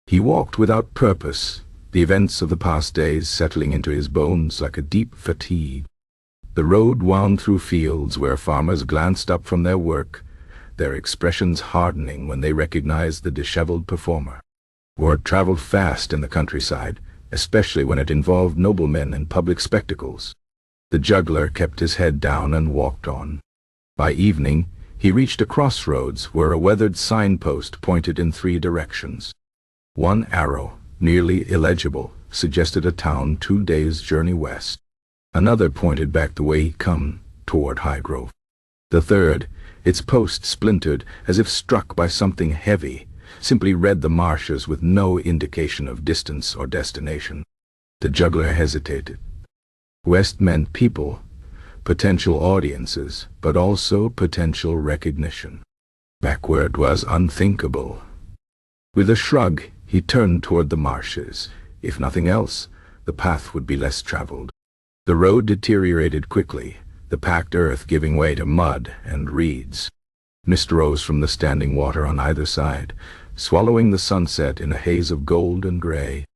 He walked without purpose, the events of the past days settling into his bones like a deep fatigue. The road wound through fields where farmers glanced up from their work, their expressions hardening when they recognized the disheveled performer. Word traveled fast in the countryside, especially when it involved noblemen and public spectacles. The juggler kept his head down and walked on. By evening, he reached a crossroads where a weathered signpost pointed in 3 directions. One arrow, nearly illegible, suggested a town 2 days' journey west. Another pointed back the way he'd come, toward Highgrove. The third, its post splintered as if struck by something heavy, simply read the marshes with no indication of distance or destination. The juggler hesitated. West meant people, potential audiences, but also potential recognition. Backward was unthinkable. With a shrug, he turned toward the marshes. If nothing else, the path would be less traveled. The road deteriorated quickly, the packed earth giving way to mud and reeds. Mist rose from the standing water on either side, swallowing the sunset in a haze of gold and gray.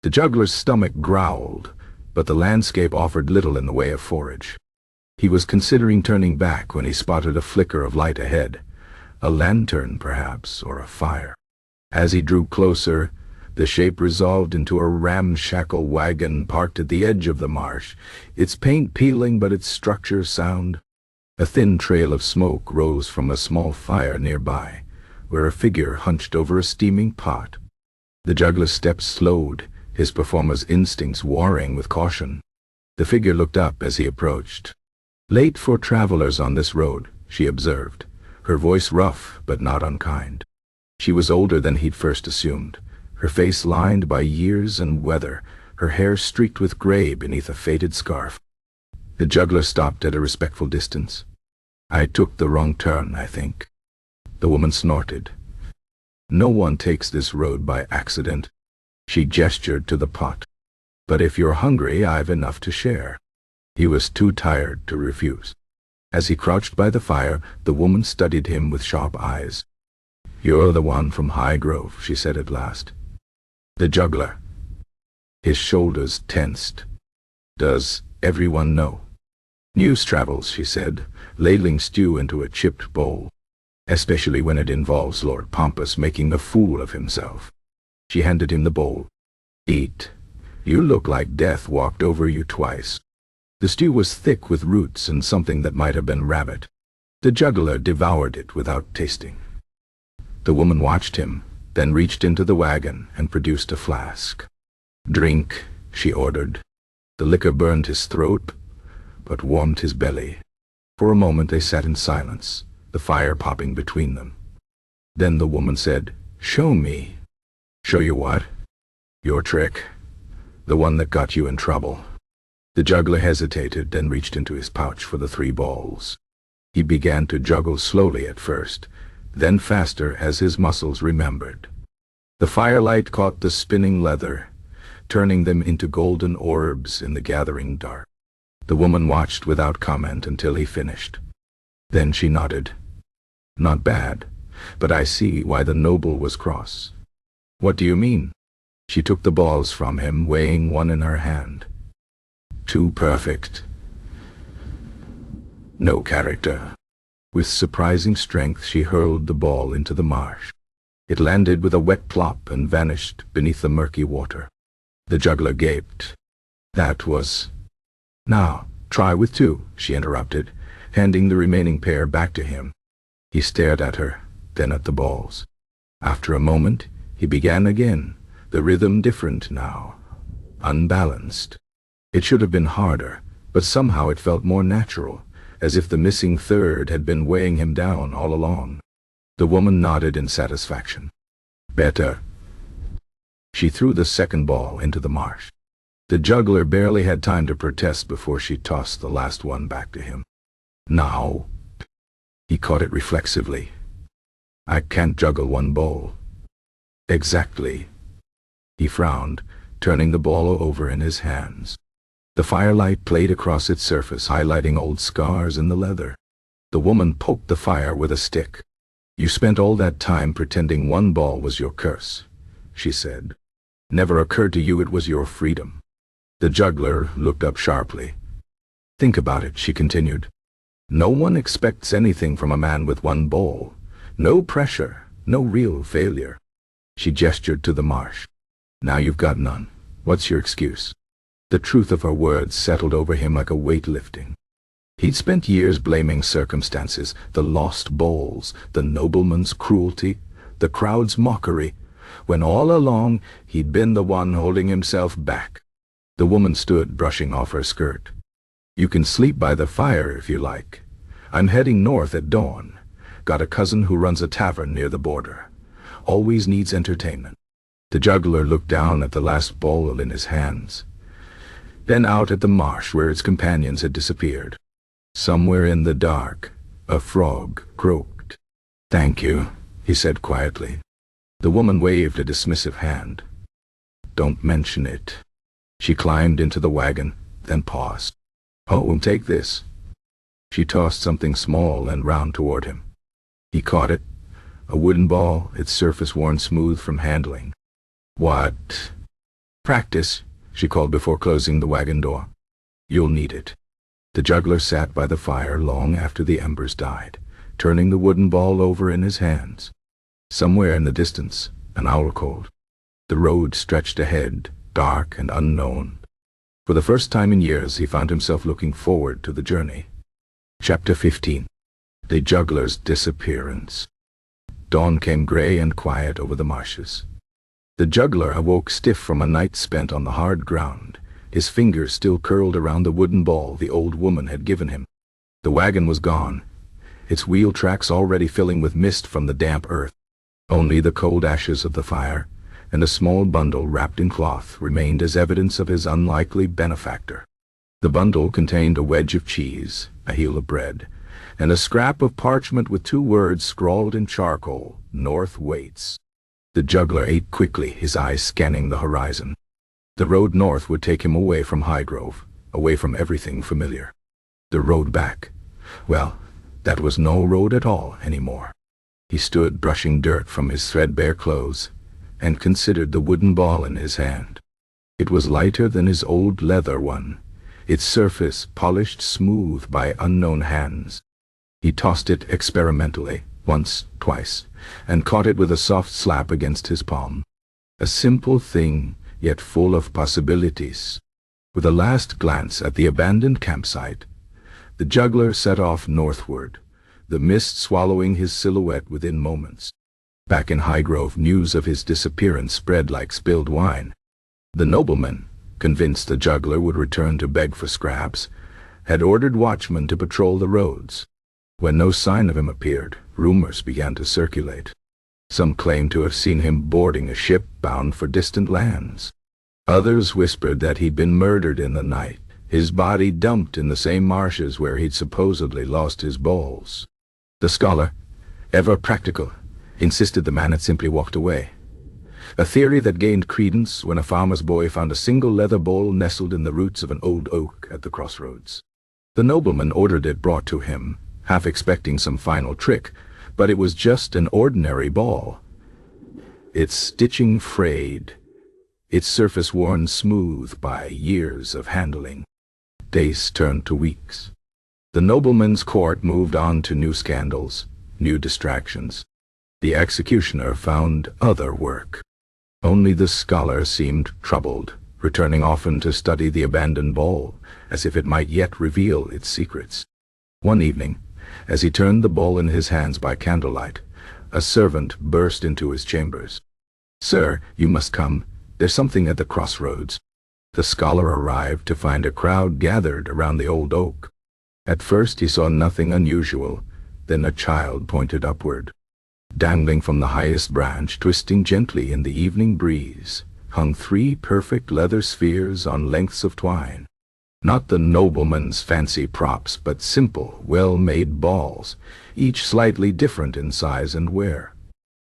The juggler's stomach growled, but the landscape offered little in the way of forage. He was considering turning back when he spotted a flicker of light ahead, a lantern perhaps, or a fire. As he drew closer, the shape resolved into a ramshackle wagon parked at the edge of the marsh, its paint peeling but its structure sound. A thin trail of smoke rose from a small fire nearby, where a figure hunched over a steaming pot. The juggler's steps slowed, his performer's instincts warring with caution. The figure looked up as he approached. "Late for travelers on this road," she observed, her voice rough but not unkind. She was older than he'd first assumed, her face lined by years and weather, her hair streaked with gray beneath a faded scarf. The juggler stopped at a respectful distance. "I took the wrong turn, I think." The woman snorted. "No one takes this road by accident." She gestured to the pot. "But if you're hungry, I've enough to share." He was too tired to refuse. As he crouched by the fire, the woman studied him with sharp eyes. "You're the one from Highgrove," she said at last. The juggler. His shoulders tensed. "Does everyone know?" "News travels," she said, ladling stew into a chipped bowl. "Especially when it involves Lord Pompous making a fool of himself." She handed him the bowl. "Eat. You look like death walked over you twice." The stew was thick with roots and something that might have been rabbit. The juggler devoured it without tasting. The woman watched him, then reached into the wagon and produced a flask. "Drink," she ordered. The liquor burned his throat, but warmed his belly. For a moment they sat in silence, the fire popping between them. Then the woman said, "Show me." "Show you what?" "Your trick. The one that got you in trouble." The juggler hesitated, then reached into his pouch for the 3 balls. He began to juggle slowly at first, then faster as his muscles remembered. The firelight caught the spinning leather, turning them into golden orbs in the gathering dark. The woman watched without comment until he finished. Then she nodded. "Not bad, but I see why the noble was cross." "What do you mean?" She took the balls from him, weighing one in her hand. "Too perfect. No character." With surprising strength she hurled the ball into the marsh. It landed with a wet plop and vanished beneath the murky water. The juggler gaped. "That was—" "Now, try with 2, she interrupted, handing the remaining pair back to him. He stared at her, then at the balls. After a moment, he began again, the rhythm different now, unbalanced. It should have been harder, but somehow it felt more natural, as if the missing third had been weighing him down all along. The woman nodded in satisfaction. Better. She threw the second ball into the marsh. The juggler barely had time to protest before she tossed the last one back to him. Now. He caught it reflexively. I can't juggle one ball. Exactly. He frowned, turning the ball over in his hands. The firelight played across its surface, highlighting old scars in the leather. The woman poked the fire with a stick. You spent all that time pretending one ball was your curse, she said. Never occurred to you it was your freedom. The juggler looked up sharply. Think about it, she continued. No one expects anything from a man with one ball. No pressure, no real failure. She gestured to the marsh. Now you've got none. What's your excuse? The truth of her words settled over him like a weight lifting. He'd spent years blaming circumstances, the lost balls, the nobleman's cruelty, the crowd's mockery, when all along he'd been the one holding himself back. The woman stood, brushing off her skirt. You can sleep by the fire if you like. I'm heading north at dawn. Got a cousin who runs a tavern near the border. Always needs entertainment. The juggler looked down at the last ball in his hands, then out at the marsh where its companions had disappeared. Somewhere in the dark, a frog croaked. Thank you, he said quietly. The woman waved a dismissive hand. Don't mention it. She climbed into the wagon, then paused. Oh, take this. She tossed something small and round toward him. He caught it, a wooden ball, its surface worn smooth from handling. What? Practice, she called before closing the wagon door. You'll need it. The juggler sat by the fire long after the embers died, turning the wooden ball over in his hands. Somewhere in the distance, an owl called. The road stretched ahead, dark and unknown. For the first time in years, he found himself looking forward to the journey. Chapter 15. The Juggler's Disappearance. Dawn came gray and quiet over the marshes. The juggler awoke stiff from a night spent on the hard ground, his fingers still curled around the wooden ball the old woman had given him. The wagon was gone, its wheel tracks already filling with mist from the damp earth. Only the cold ashes of the fire and a small bundle wrapped in cloth remained as evidence of his unlikely benefactor. The bundle contained a wedge of cheese, a heel of bread, and a scrap of parchment with 2 words scrawled in charcoal, North Waits. The juggler ate quickly, his eyes scanning the horizon. The road north would take him away from Highgrove, away from everything familiar. The road back, well, that was no road at all anymore. He stood brushing dirt from his threadbare clothes and considered the wooden ball in his hand. It was lighter than his old leather one, its surface polished smooth by unknown hands. He tossed it experimentally, once, twice, and caught it with a soft slap against his palm. A simple thing, yet full of possibilities. With a last glance at the abandoned campsite, the juggler set off northward, the mist swallowing his silhouette within moments. Back in Highgrove, news of his disappearance spread like spilled wine. The nobleman, convinced the juggler would return to beg for scraps, had ordered watchmen to patrol the roads. When no sign of him appeared, rumors began to circulate. Some claimed to have seen him boarding a ship bound for distant lands. Others whispered that he'd been murdered in the night, his body dumped in the same marshes where he'd supposedly lost his balls. The scholar, ever practical, insisted the man had simply walked away. A theory that gained credence when a farmer's boy found a single leather bowl nestled in the roots of an old oak at the crossroads. The nobleman ordered it brought to him, half expecting some final trick, but it was just an ordinary ball. Its stitching frayed, its surface worn smooth by years of handling. Days turned to weeks. The nobleman's court moved on to new scandals, new distractions. The executioner found other work. Only the scholar seemed troubled, returning often to study the abandoned ball, as if it might yet reveal its secrets. One evening, as he turned the ball in his hands by candlelight, a servant burst into his chambers. "Sir, you must come. There's something at the crossroads." The scholar arrived to find a crowd gathered around the old oak. At first he saw nothing unusual, then a child pointed upward. Dangling from the highest branch, twisting gently in the evening breeze, hung 3 perfect leather spheres on lengths of twine. Not the nobleman's fancy props, but simple, well-made balls, each slightly different in size and wear.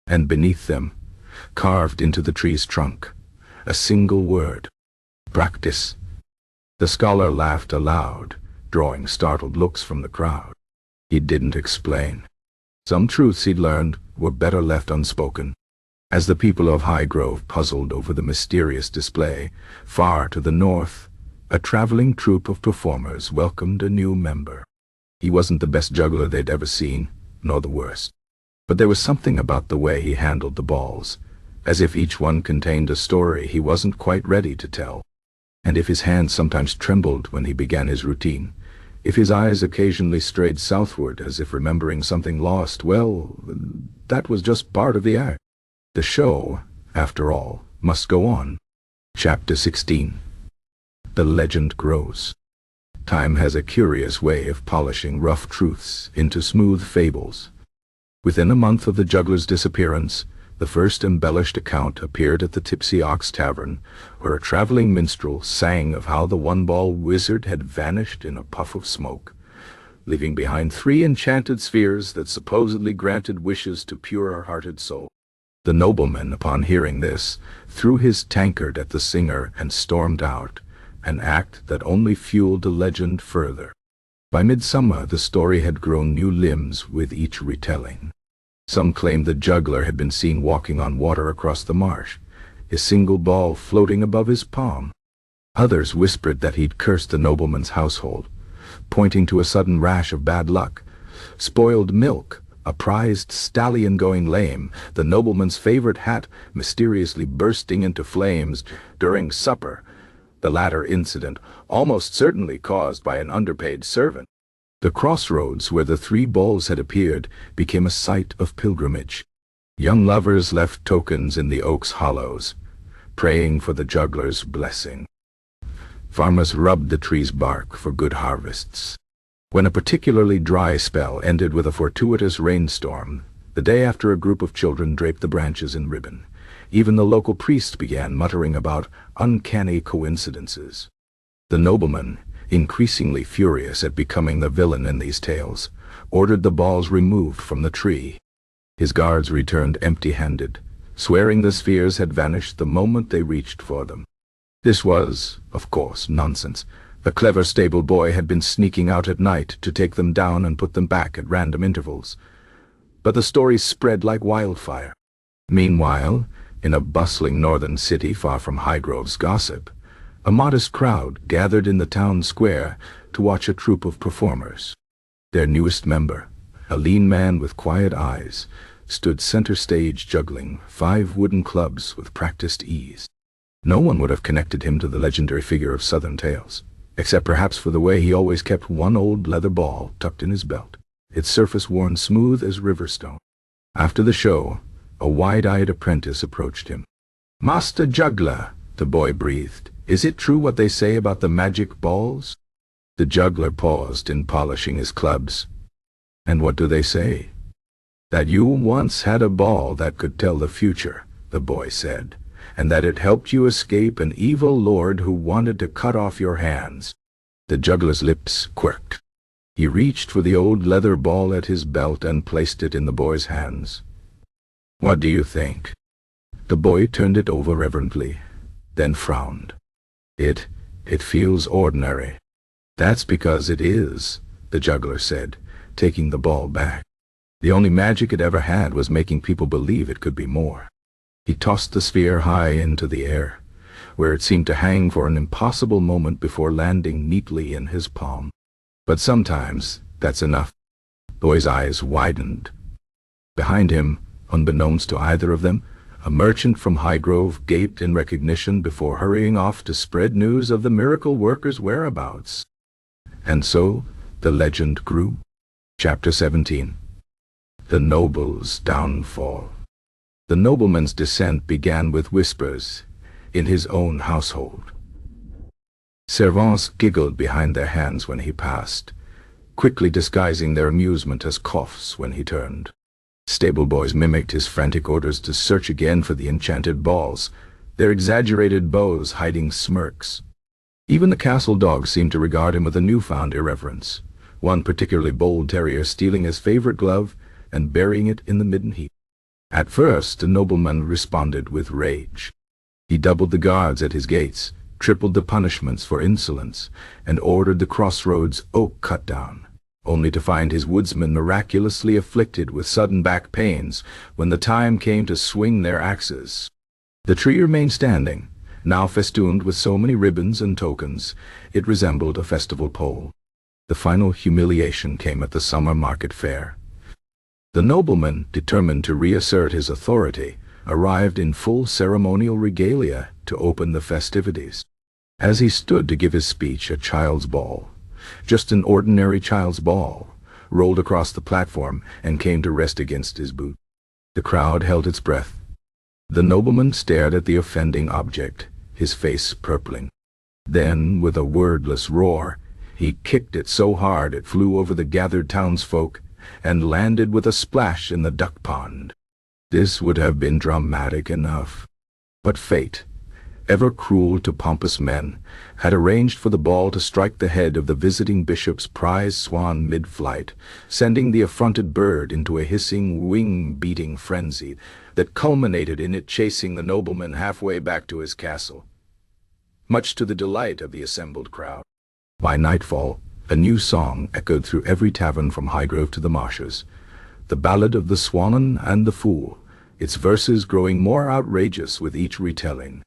And beneath them, carved into the tree's trunk, a single word: practice. The scholar laughed aloud, drawing startled looks from the crowd. He didn't explain. Some truths he'd learned were better left unspoken. As the people of Highgrove puzzled over the mysterious display, far to the north, a traveling troupe of performers welcomed a new member. He wasn't the best juggler they'd ever seen, nor the worst. But there was something about the way he handled the balls, as if each one contained a story he wasn't quite ready to tell. And if his hands sometimes trembled when he began his routine, if his eyes occasionally strayed southward as if remembering something lost, well, that was just part of the act. The show, after all, must go on. Chapter 16. The legend grows. Time has a curious way of polishing rough truths into smooth fables. Within a month of the juggler's disappearance, the first embellished account appeared at the Tipsy Ox Tavern, where a traveling minstrel sang of how the one-ball wizard had vanished in a puff of smoke, leaving behind 3 enchanted spheres that supposedly granted wishes to pure-hearted souls. The nobleman, upon hearing this, threw his tankard at the singer and stormed out, an act that only fueled the legend further. By midsummer, the story had grown new limbs with each retelling. Some claimed the juggler had been seen walking on water across the marsh, his single ball floating above his palm. Others whispered that he'd cursed the nobleman's household, pointing to a sudden rash of bad luck. Spoiled milk, a prized stallion going lame, the nobleman's favorite hat mysteriously bursting into flames during supper, the latter incident almost certainly caused by an underpaid servant. The crossroads where the 3 balls had appeared became a site of pilgrimage. Young lovers left tokens in the oak's hollows, praying for the juggler's blessing. Farmers rubbed the tree's bark for good harvests. When a particularly dry spell ended with a fortuitous rainstorm, the day after a group of children draped the branches in ribbon, even the local priest began muttering about uncanny coincidences. The nobleman, increasingly furious at becoming the villain in these tales, ordered the balls removed from the tree. His guards returned empty-handed, swearing the spheres had vanished the moment they reached for them. This was, of course, nonsense. The clever stable boy had been sneaking out at night to take them down and put them back at random intervals. But the stories spread like wildfire. Meanwhile, in a bustling northern city far from Highgrove's gossip, a modest crowd gathered in the town square to watch a troupe of performers. Their newest member, a lean man with quiet eyes, stood center stage juggling 5 wooden clubs with practiced ease. No one would have connected him to the legendary figure of Southern tales, except perhaps for the way he always kept one old leather ball tucked in his belt, its surface worn smooth as riverstone. After the show, a wide-eyed apprentice approached him. "Master Juggler," the boy breathed, "is it true what they say about the magic balls?" The juggler paused in polishing his clubs. "And what do they say?" "That you once had a ball that could tell the future," the boy said, "and that it helped you escape an evil lord who wanted to cut off your hands." The juggler's lips quirked. He reached for the old leather ball at his belt and placed it in the boy's hands. "What do you think?" The boy turned it over reverently, then frowned. It feels ordinary." "That's because it is," the juggler said, taking the ball back. "The only magic it ever had was making people believe it could be more." He tossed the sphere high into the air, where it seemed to hang for an impossible moment before landing neatly in his palm. "But sometimes that's enough." The boy's eyes widened. Behind him, unbeknownst to either of them, a merchant from Highgrove gaped in recognition before hurrying off to spread news of the miracle worker's whereabouts. And so the legend grew. Chapter 17. The Noble's Downfall. The nobleman's descent began with whispers in his own household. Servants giggled behind their hands when he passed, quickly disguising their amusement as coughs when he turned. Stable boys mimicked his frantic orders to search again for the enchanted balls, their exaggerated bows hiding smirks. Even the castle dogs seemed to regard him with a newfound irreverence, one particularly bold terrier stealing his favorite glove and burying it in the midden heap. At first, the nobleman responded with rage. He doubled the guards at his gates, tripled the punishments for insolence, and ordered the crossroads oak cut down, only to find his woodsmen miraculously afflicted with sudden back pains when the time came to swing their axes. The tree remained standing, now festooned with so many ribbons and tokens, it resembled a festival pole. The final humiliation came at the summer market fair. The nobleman, determined to reassert his authority, arrived in full ceremonial regalia to open the festivities. As he stood to give his speech, a child's ball, just an ordinary child's ball, rolled across the platform and came to rest against his boot. The crowd held its breath. The nobleman stared at the offending object, his face purpling. Then, with a wordless roar, he kicked it so hard it flew over the gathered townsfolk and landed with a splash in the duck pond. This would have been dramatic enough. But fate, ever cruel to pompous men, had arranged for the ball to strike the head of the visiting bishop's prize swan mid-flight, sending the affronted bird into a hissing, wing-beating frenzy that culminated in it chasing the nobleman halfway back to his castle, much to the delight of the assembled crowd. By nightfall, a new song echoed through every tavern from Highgrove to the marshes, the ballad of the Swannon and the Fool, its verses growing more outrageous with each retelling.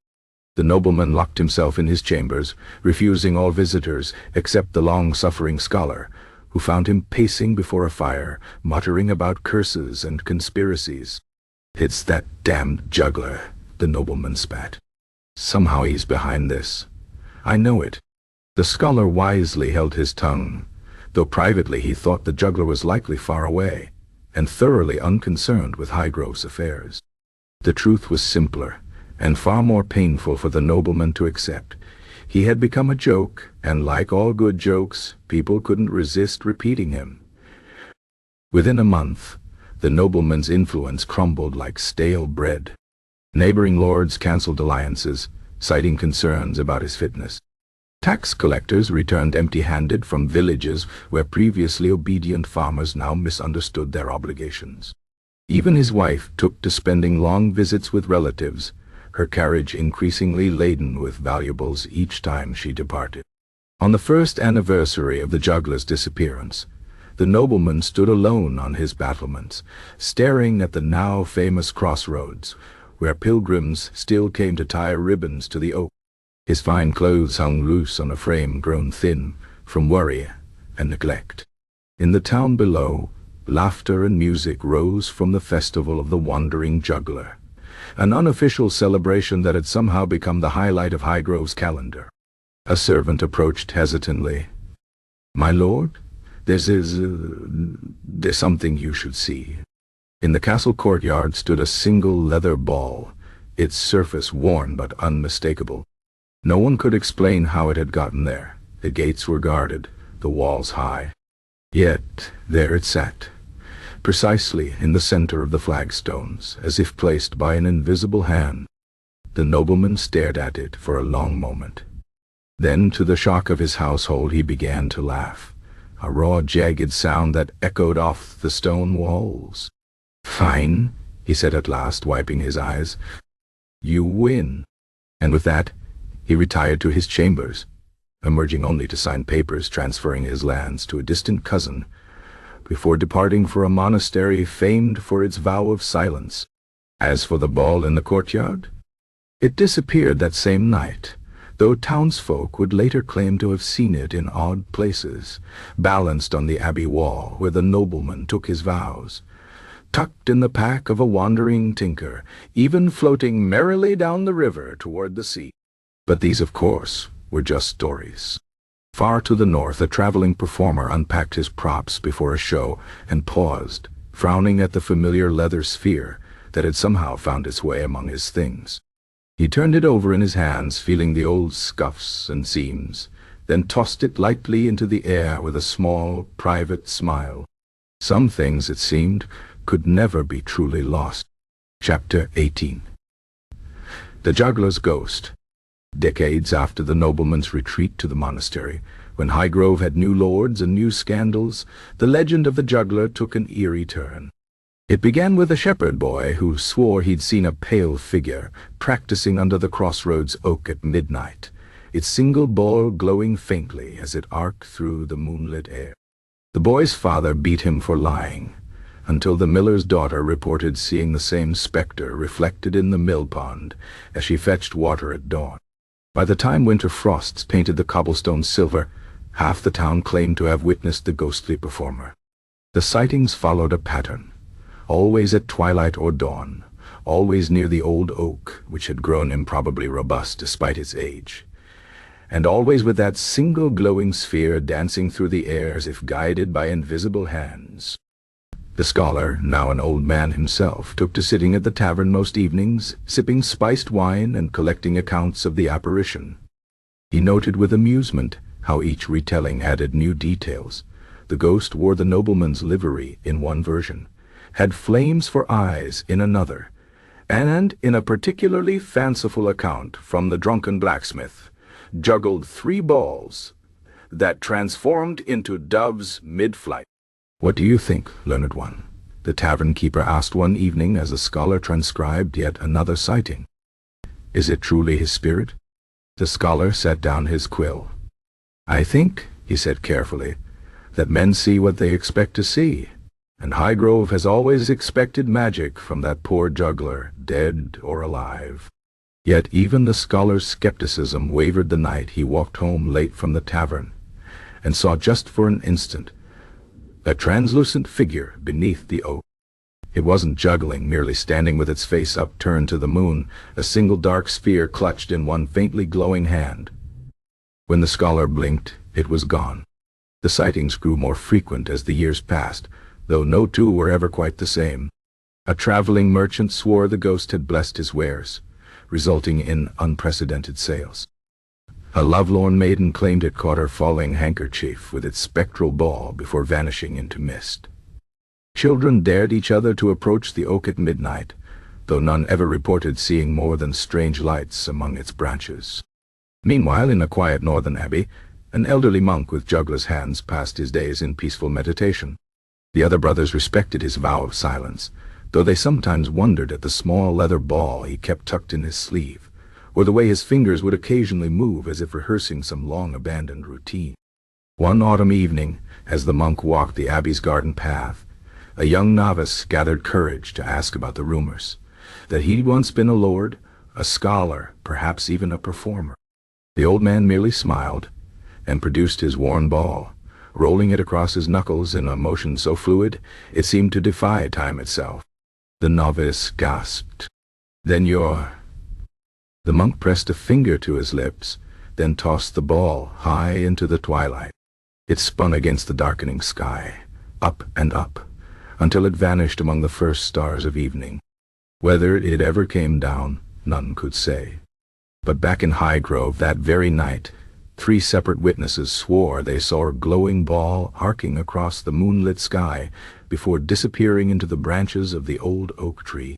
The nobleman locked himself in his chambers, refusing all visitors except the long-suffering scholar, who found him pacing before a fire, muttering about curses and conspiracies. "It's that damned juggler," the nobleman spat. "Somehow he's behind this. I know it." The scholar wisely held his tongue, though privately he thought the juggler was likely far away, and thoroughly unconcerned with Highgrove's affairs. The truth was simpler, and far more painful for the nobleman to accept. He had become a joke, and like all good jokes, people couldn't resist repeating him. Within a month, the nobleman's influence crumbled like stale bread. Neighboring lords cancelled alliances, citing concerns about his fitness. Tax collectors returned empty-handed from villages where previously obedient farmers now misunderstood their obligations. Even his wife took to spending long visits with relatives, her carriage increasingly laden with valuables each time she departed. On the first anniversary of the juggler's disappearance, the nobleman stood alone on his battlements, staring at the now famous crossroads, where pilgrims still came to tie ribbons to the oak. His fine clothes hung loose on a frame grown thin from worry and neglect. In the town below, laughter and music rose from the festival of the wandering juggler, an unofficial celebration that had somehow become the highlight of Highgrove's calendar. A servant approached hesitantly. "My lord, there's something you should see." In the castle courtyard stood a single leather ball, its surface worn but unmistakable. No one could explain how it had gotten there. The gates were guarded, the walls high. Yet there it sat, precisely in the center of the flagstones, as if placed by an invisible hand. The nobleman stared at it for a long moment. Then, to the shock of his household, he began to laugh, a raw, jagged sound that echoed off the stone walls. "Fine," he said at last, wiping his eyes. "You win." And with that, he retired to his chambers, emerging only to sign papers transferring his lands to a distant cousin, before departing for a monastery famed for its vow of silence. As for the ball in the courtyard, it disappeared that same night, though townsfolk would later claim to have seen it in odd places, balanced on the abbey wall where the nobleman took his vows, tucked in the pack of a wandering tinker, even floating merrily down the river toward the sea. But these, of course, were just stories. Far to the north, a traveling performer unpacked his props before a show and paused, frowning at the familiar leather sphere that had somehow found its way among his things. He turned it over in his hands, feeling the old scuffs and seams, then tossed it lightly into the air with a small, private smile. Some things, it seemed, could never be truly lost. Chapter 18. The Juggler's Ghost. Decades after the nobleman's retreat to the monastery, when Highgrove had new lords and new scandals, the legend of the juggler took an eerie turn. It began with a shepherd boy who swore he'd seen a pale figure practicing under the crossroads oak at midnight, its single ball glowing faintly as it arced through the moonlit air. The boy's father beat him for lying, until the miller's daughter reported seeing the same specter reflected in the mill pond as she fetched water at dawn. By the time winter frosts painted the cobblestones silver, half the town claimed to have witnessed the ghostly performer. The sightings followed a pattern, always at twilight or dawn, always near the old oak, which had grown improbably robust despite its age, and always with that single glowing sphere dancing through the air as if guided by invisible hands. The scholar, now an old man himself, took to sitting at the tavern most evenings, sipping spiced wine and collecting accounts of the apparition. He noted with amusement how each retelling added new details. The ghost wore the nobleman's livery in one version, had flames for eyes in another, and, in a particularly fanciful account from the drunken blacksmith, juggled 3 balls that transformed into doves mid-flight. "What do you think, learned one?" the tavern keeper asked one evening as the scholar transcribed yet another sighting. "Is it truly his spirit?" The scholar set down his quill. "I think," he said carefully, "that men see what they expect to see, and Highgrove has always expected magic from that poor juggler, dead or alive." Yet even the scholar's skepticism wavered the night he walked home late from the tavern, and saw just for an instant a translucent figure beneath the oak. It wasn't juggling, merely standing with its face upturned to the moon, a single dark sphere clutched in one faintly glowing hand. When the scholar blinked, it was gone. The sightings grew more frequent as the years passed, though no two were ever quite the same. A traveling merchant swore the ghost had blessed his wares, resulting in unprecedented sales. A lovelorn maiden claimed it caught her falling handkerchief with its spectral ball before vanishing into mist. Children dared each other to approach the oak at midnight, though none ever reported seeing more than strange lights among its branches. Meanwhile, in a quiet northern abbey, an elderly monk with juggler's hands passed his days in peaceful meditation. The other brothers respected his vow of silence, though they sometimes wondered at the small leather ball he kept tucked in his sleeve, or the way his fingers would occasionally move as if rehearsing some long-abandoned routine. One autumn evening, as the monk walked the abbey's garden path, a young novice gathered courage to ask about the rumors that he'd once been a lord, a scholar, perhaps even a performer. The old man merely smiled and produced his worn ball, rolling it across his knuckles in a motion so fluid it seemed to defy time itself. The novice gasped. "Then you're—" The monk pressed a finger to his lips, then tossed the ball high into the twilight. It spun against the darkening sky, up and up, until it vanished among the first stars of evening. Whether it ever came down, none could say. But back in Highgrove that very night, 3 separate witnesses swore they saw a glowing ball arcing across the moonlit sky before disappearing into the branches of the old oak tree.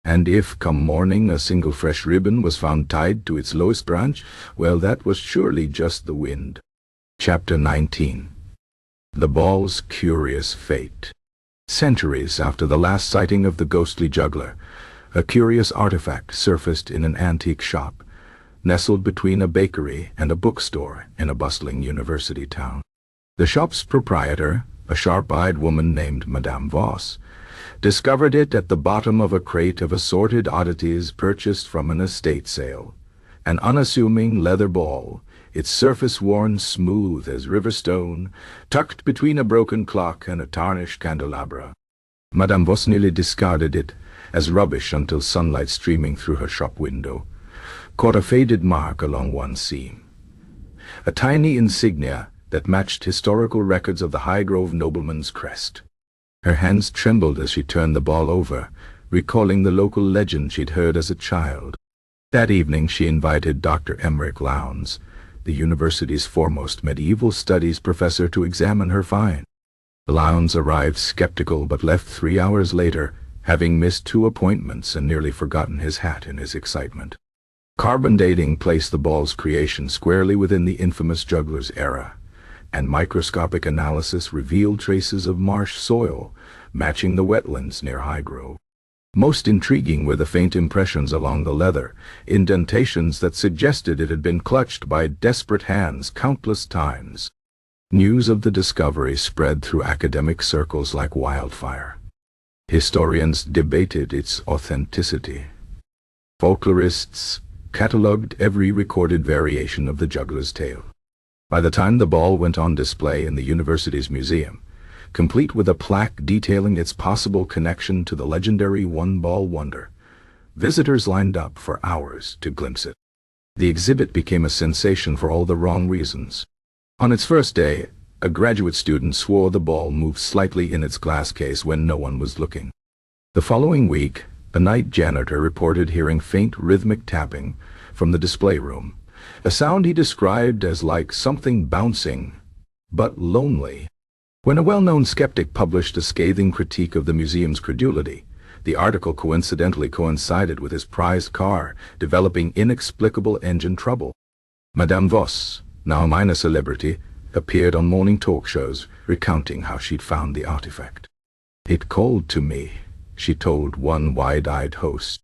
And if, come morning, a single fresh ribbon was found tied to its lowest branch, well, that was surely just the wind. Chapter 19. The ball's curious fate. Centuries after the last sighting of the ghostly juggler, a curious artifact surfaced in an antique shop, nestled between a bakery and a bookstore in a bustling university town. The shop's proprietor, a sharp-eyed woman named Madame Voss, discovered it at the bottom of a crate of assorted oddities purchased from an estate sale. An unassuming leather ball, its surface worn smooth as river stone, tucked between a broken clock and a tarnished candelabra. Madame Voss nearly discarded it as rubbish until sunlight streaming through her shop window caught a faded mark along one seam. A tiny insignia that matched historical records of the Highgrove nobleman's crest. Her hands trembled as she turned the ball over, recalling the local legend she'd heard as a child. That evening she invited Dr. Emmerich Lowndes, the university's foremost medieval studies professor, to examine her find. Lowndes arrived skeptical but left 3 hours later, having missed 2 appointments and nearly forgotten his hat in his excitement. Carbon dating placed the ball's creation squarely within the infamous juggler's era, and microscopic analysis revealed traces of marsh soil, matching the wetlands near Highgrove. Most intriguing were the faint impressions along the leather, indentations that suggested it had been clutched by desperate hands countless times. News of the discovery spread through academic circles like wildfire. Historians debated its authenticity. Folklorists catalogued every recorded variation of the juggler's tale. By the time the ball went on display in the university's museum, complete with a plaque detailing its possible connection to the legendary one-ball wonder, visitors lined up for hours to glimpse it. The exhibit became a sensation for all the wrong reasons. On its first day, a graduate student swore the ball moved slightly in its glass case when no one was looking. The following week, a night janitor reported hearing faint rhythmic tapping from the display room, a sound he described as like something bouncing, but lonely. When a well-known skeptic published a scathing critique of the museum's credulity, the article coincidentally coincided with his prized car developing inexplicable engine trouble. Madame Voss, now a minor celebrity, appeared on morning talk shows recounting how she'd found the artifact. "It called to me," she told one wide-eyed host,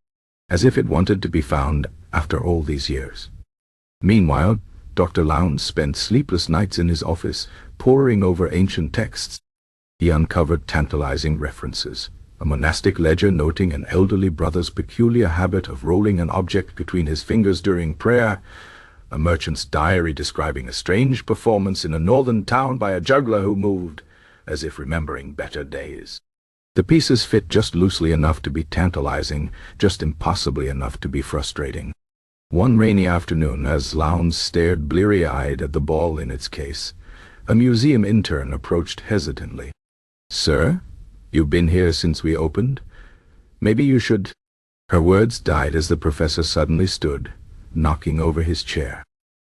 "as if it wanted to be found after all these years." Meanwhile, Dr. Lowndes spent sleepless nights in his office, poring over ancient texts. He uncovered tantalizing references, a monastic ledger noting an elderly brother's peculiar habit of rolling an object between his fingers during prayer, a merchant's diary describing a strange performance in a northern town by a juggler who moved, as if remembering better days. The pieces fit just loosely enough to be tantalizing, just impossibly enough to be frustrating. One rainy afternoon, as Lowndes stared bleary-eyed at the ball in its case, a museum intern approached hesitantly. "Sir, you've been here since we opened? Maybe you should—" Her words died as the professor suddenly stood, knocking over his chair.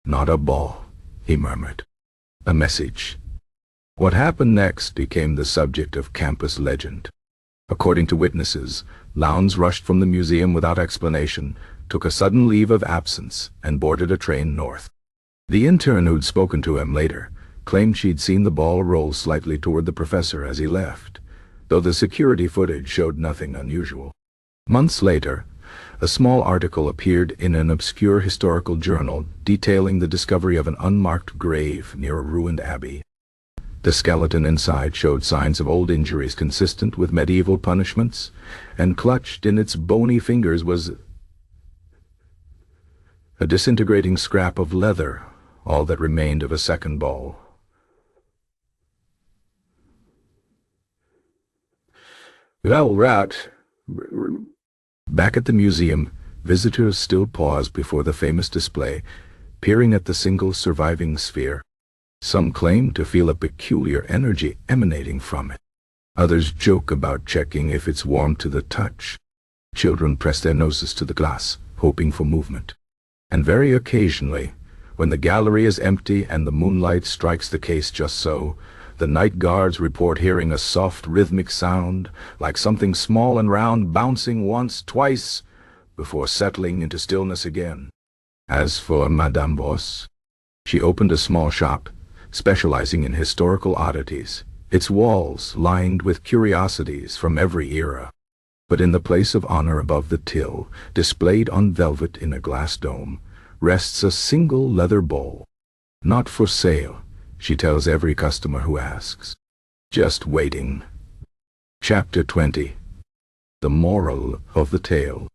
"Not a ball," he murmured. "A message." What happened next became the subject of campus legend. According to witnesses, Lowndes rushed from the museum without explanation, took a sudden leave of absence, and boarded a train north. The intern who'd spoken to him later claimed she'd seen the ball roll slightly toward the professor as he left, though the security footage showed nothing unusual. Months later, a small article appeared in an obscure historical journal detailing the discovery of an unmarked grave near a ruined abbey. The skeleton inside showed signs of old injuries consistent with medieval punishments, and clutched in its bony fingers was a disintegrating scrap of leather, all that remained of a second ball. "Well, rat." Back at the museum, visitors still paused before the famous display, peering at the single surviving sphere. Some claimed to feel a peculiar energy emanating from it. Others joke about checking if it's warm to the touch. Children press their noses to the glass, hoping for movement. And very occasionally, when the gallery is empty and the moonlight strikes the case just so, the night guards report hearing a soft rhythmic sound, like something small and round bouncing once, twice, before settling into stillness again. As for Madame Voss, she opened a small shop, specializing in historical oddities, its walls lined with curiosities from every era. But in the place of honor above the till, displayed on velvet in a glass dome, rests a single leather bowl. Not for sale, she tells every customer who asks. Just waiting. Chapter 20. The moral of the tale.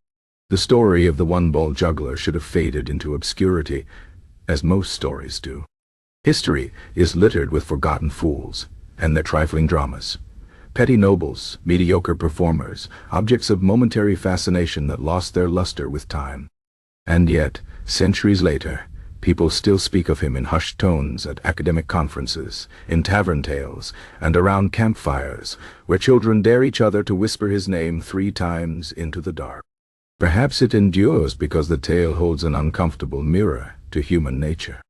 The story of the one-ball juggler should have faded into obscurity, as most stories do. History is littered with forgotten fools and their trifling dramas. Petty nobles, mediocre performers, objects of momentary fascination that lost their luster with time. And yet, centuries later, people still speak of him in hushed tones at academic conferences, in tavern tales, and around campfires, where children dare each other to whisper his name 3 times into the dark. Perhaps it endures because the tale holds an uncomfortable mirror to human nature.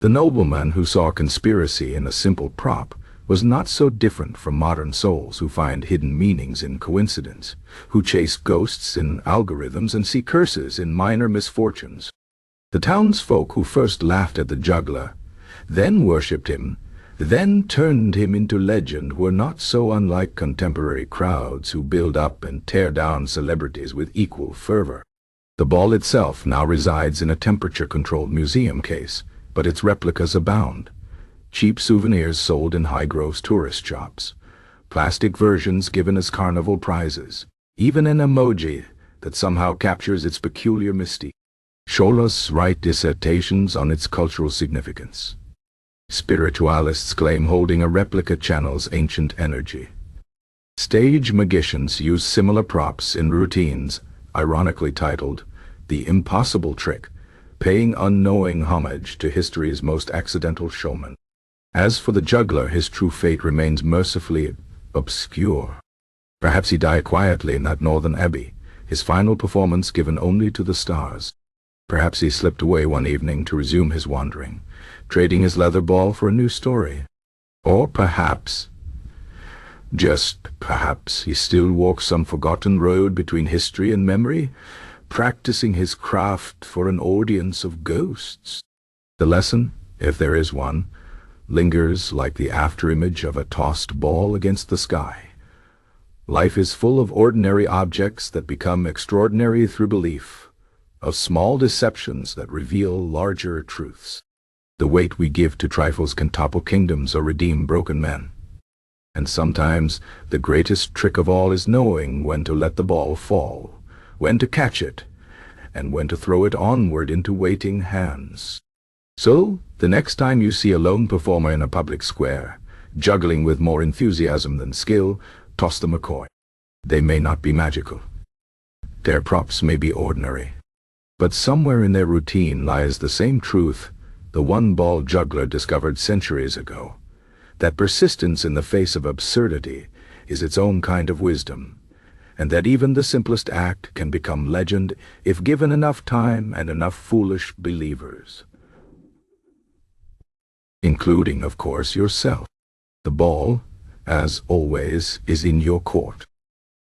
The nobleman who saw conspiracy in a simple prop was not so different from modern souls who find hidden meanings in coincidence, who chase ghosts in algorithms and see curses in minor misfortunes. The townsfolk who first laughed at the juggler, then worshipped him, then turned him into legend were not so unlike contemporary crowds who build up and tear down celebrities with equal fervor. The ball itself now resides in a temperature-controlled museum case, but its replicas abound. Cheap souvenirs sold in high-gross tourist shops, plastic versions given as carnival prizes, even an emoji that somehow captures its peculiar mystique. Scholars write dissertations on its cultural significance. Spiritualists claim holding a replica channels ancient energy. Stage magicians use similar props in routines, ironically titled The Impossible Trick, paying unknowing homage to history's most accidental showman. As for the juggler, his true fate remains mercifully obscure. Perhaps he died quietly in that northern abbey, his final performance given only to the stars. Perhaps he slipped away one evening to resume his wandering, trading his leather ball for a new story. Or perhaps, just perhaps, he still walks some forgotten road between history and memory, practicing his craft for an audience of ghosts. The lesson, if there is one, lingers like the afterimage of a tossed ball against the sky. Life is full of ordinary objects that become extraordinary through belief, of small deceptions that reveal larger truths. The weight we give to trifles can topple kingdoms or redeem broken men. And sometimes the greatest trick of all is knowing when to let the ball fall, when to catch it, and when to throw it onward into waiting hands. So, the next time you see a lone performer in a public square, juggling with more enthusiasm than skill, toss them a coin. They may not be magical. Their props may be ordinary. But somewhere in their routine lies the same truth the one-ball juggler discovered centuries ago, that persistence in the face of absurdity is its own kind of wisdom, and that even the simplest act can become legend if given enough time and enough foolish believers. Including, of course, yourself. The ball, as always, is in your court.